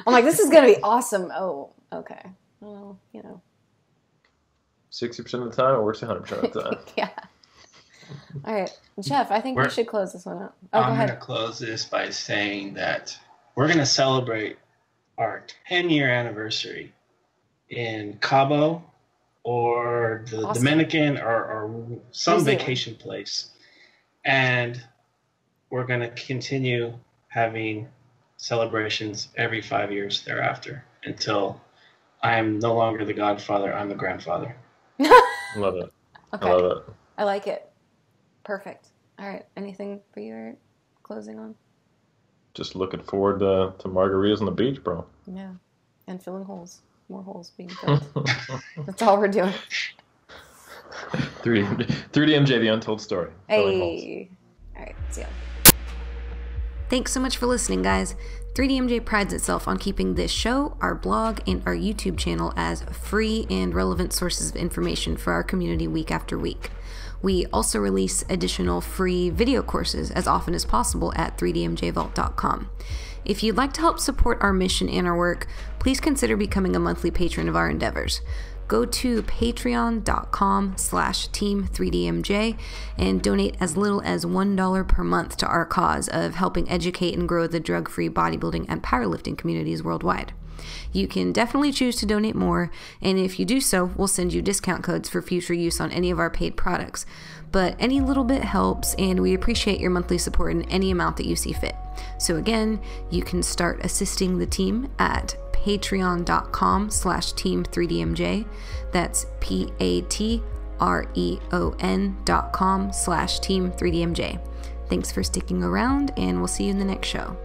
I'm like, this is going to be awesome. Oh, okay. Well, 60% of the time, it works 100% of the time. Yeah. All right. Jeff, I think we should close this one up. Oh, I'm going to close this by saying that we're going to celebrate our 10-year anniversary in Cabo or the Dominican or some vacation place. And we're going to continue having celebrations every 5 years thereafter until I'm no longer the godfather, I'm the grandfather. Love it. Okay. I love it. I like it. Perfect. All right. Anything for you, Eric? Closing on? Just looking forward to margaritas on the beach, bro. Yeah. And filling holes. More holes being filled. That's all we're doing. 3DMJ, the untold story. Hey. All right. See ya. Thanks so much for listening, guys. 3DMJ prides itself on keeping this show, our blog, and our YouTube channel as free and relevant sources of information for our community week after week. We also release additional free video courses as often as possible at 3dmjvault.com. If you'd like to help support our mission and our work, please consider becoming a monthly patron of our endeavors. Go to patreon.com/team3dmj and donate as little as $1 per month to our cause of helping educate and grow the drug-free bodybuilding and powerlifting communities worldwide. You can definitely choose to donate more, and if you do so, we'll send you discount codes for future use on any of our paid products. But any little bit helps, and we appreciate your monthly support in any amount that you see fit. So again, you can start assisting the team at patreon.com/team3dmj. That's patreon.com/team3dmj. Thanks for sticking around, and we'll see you in the next show.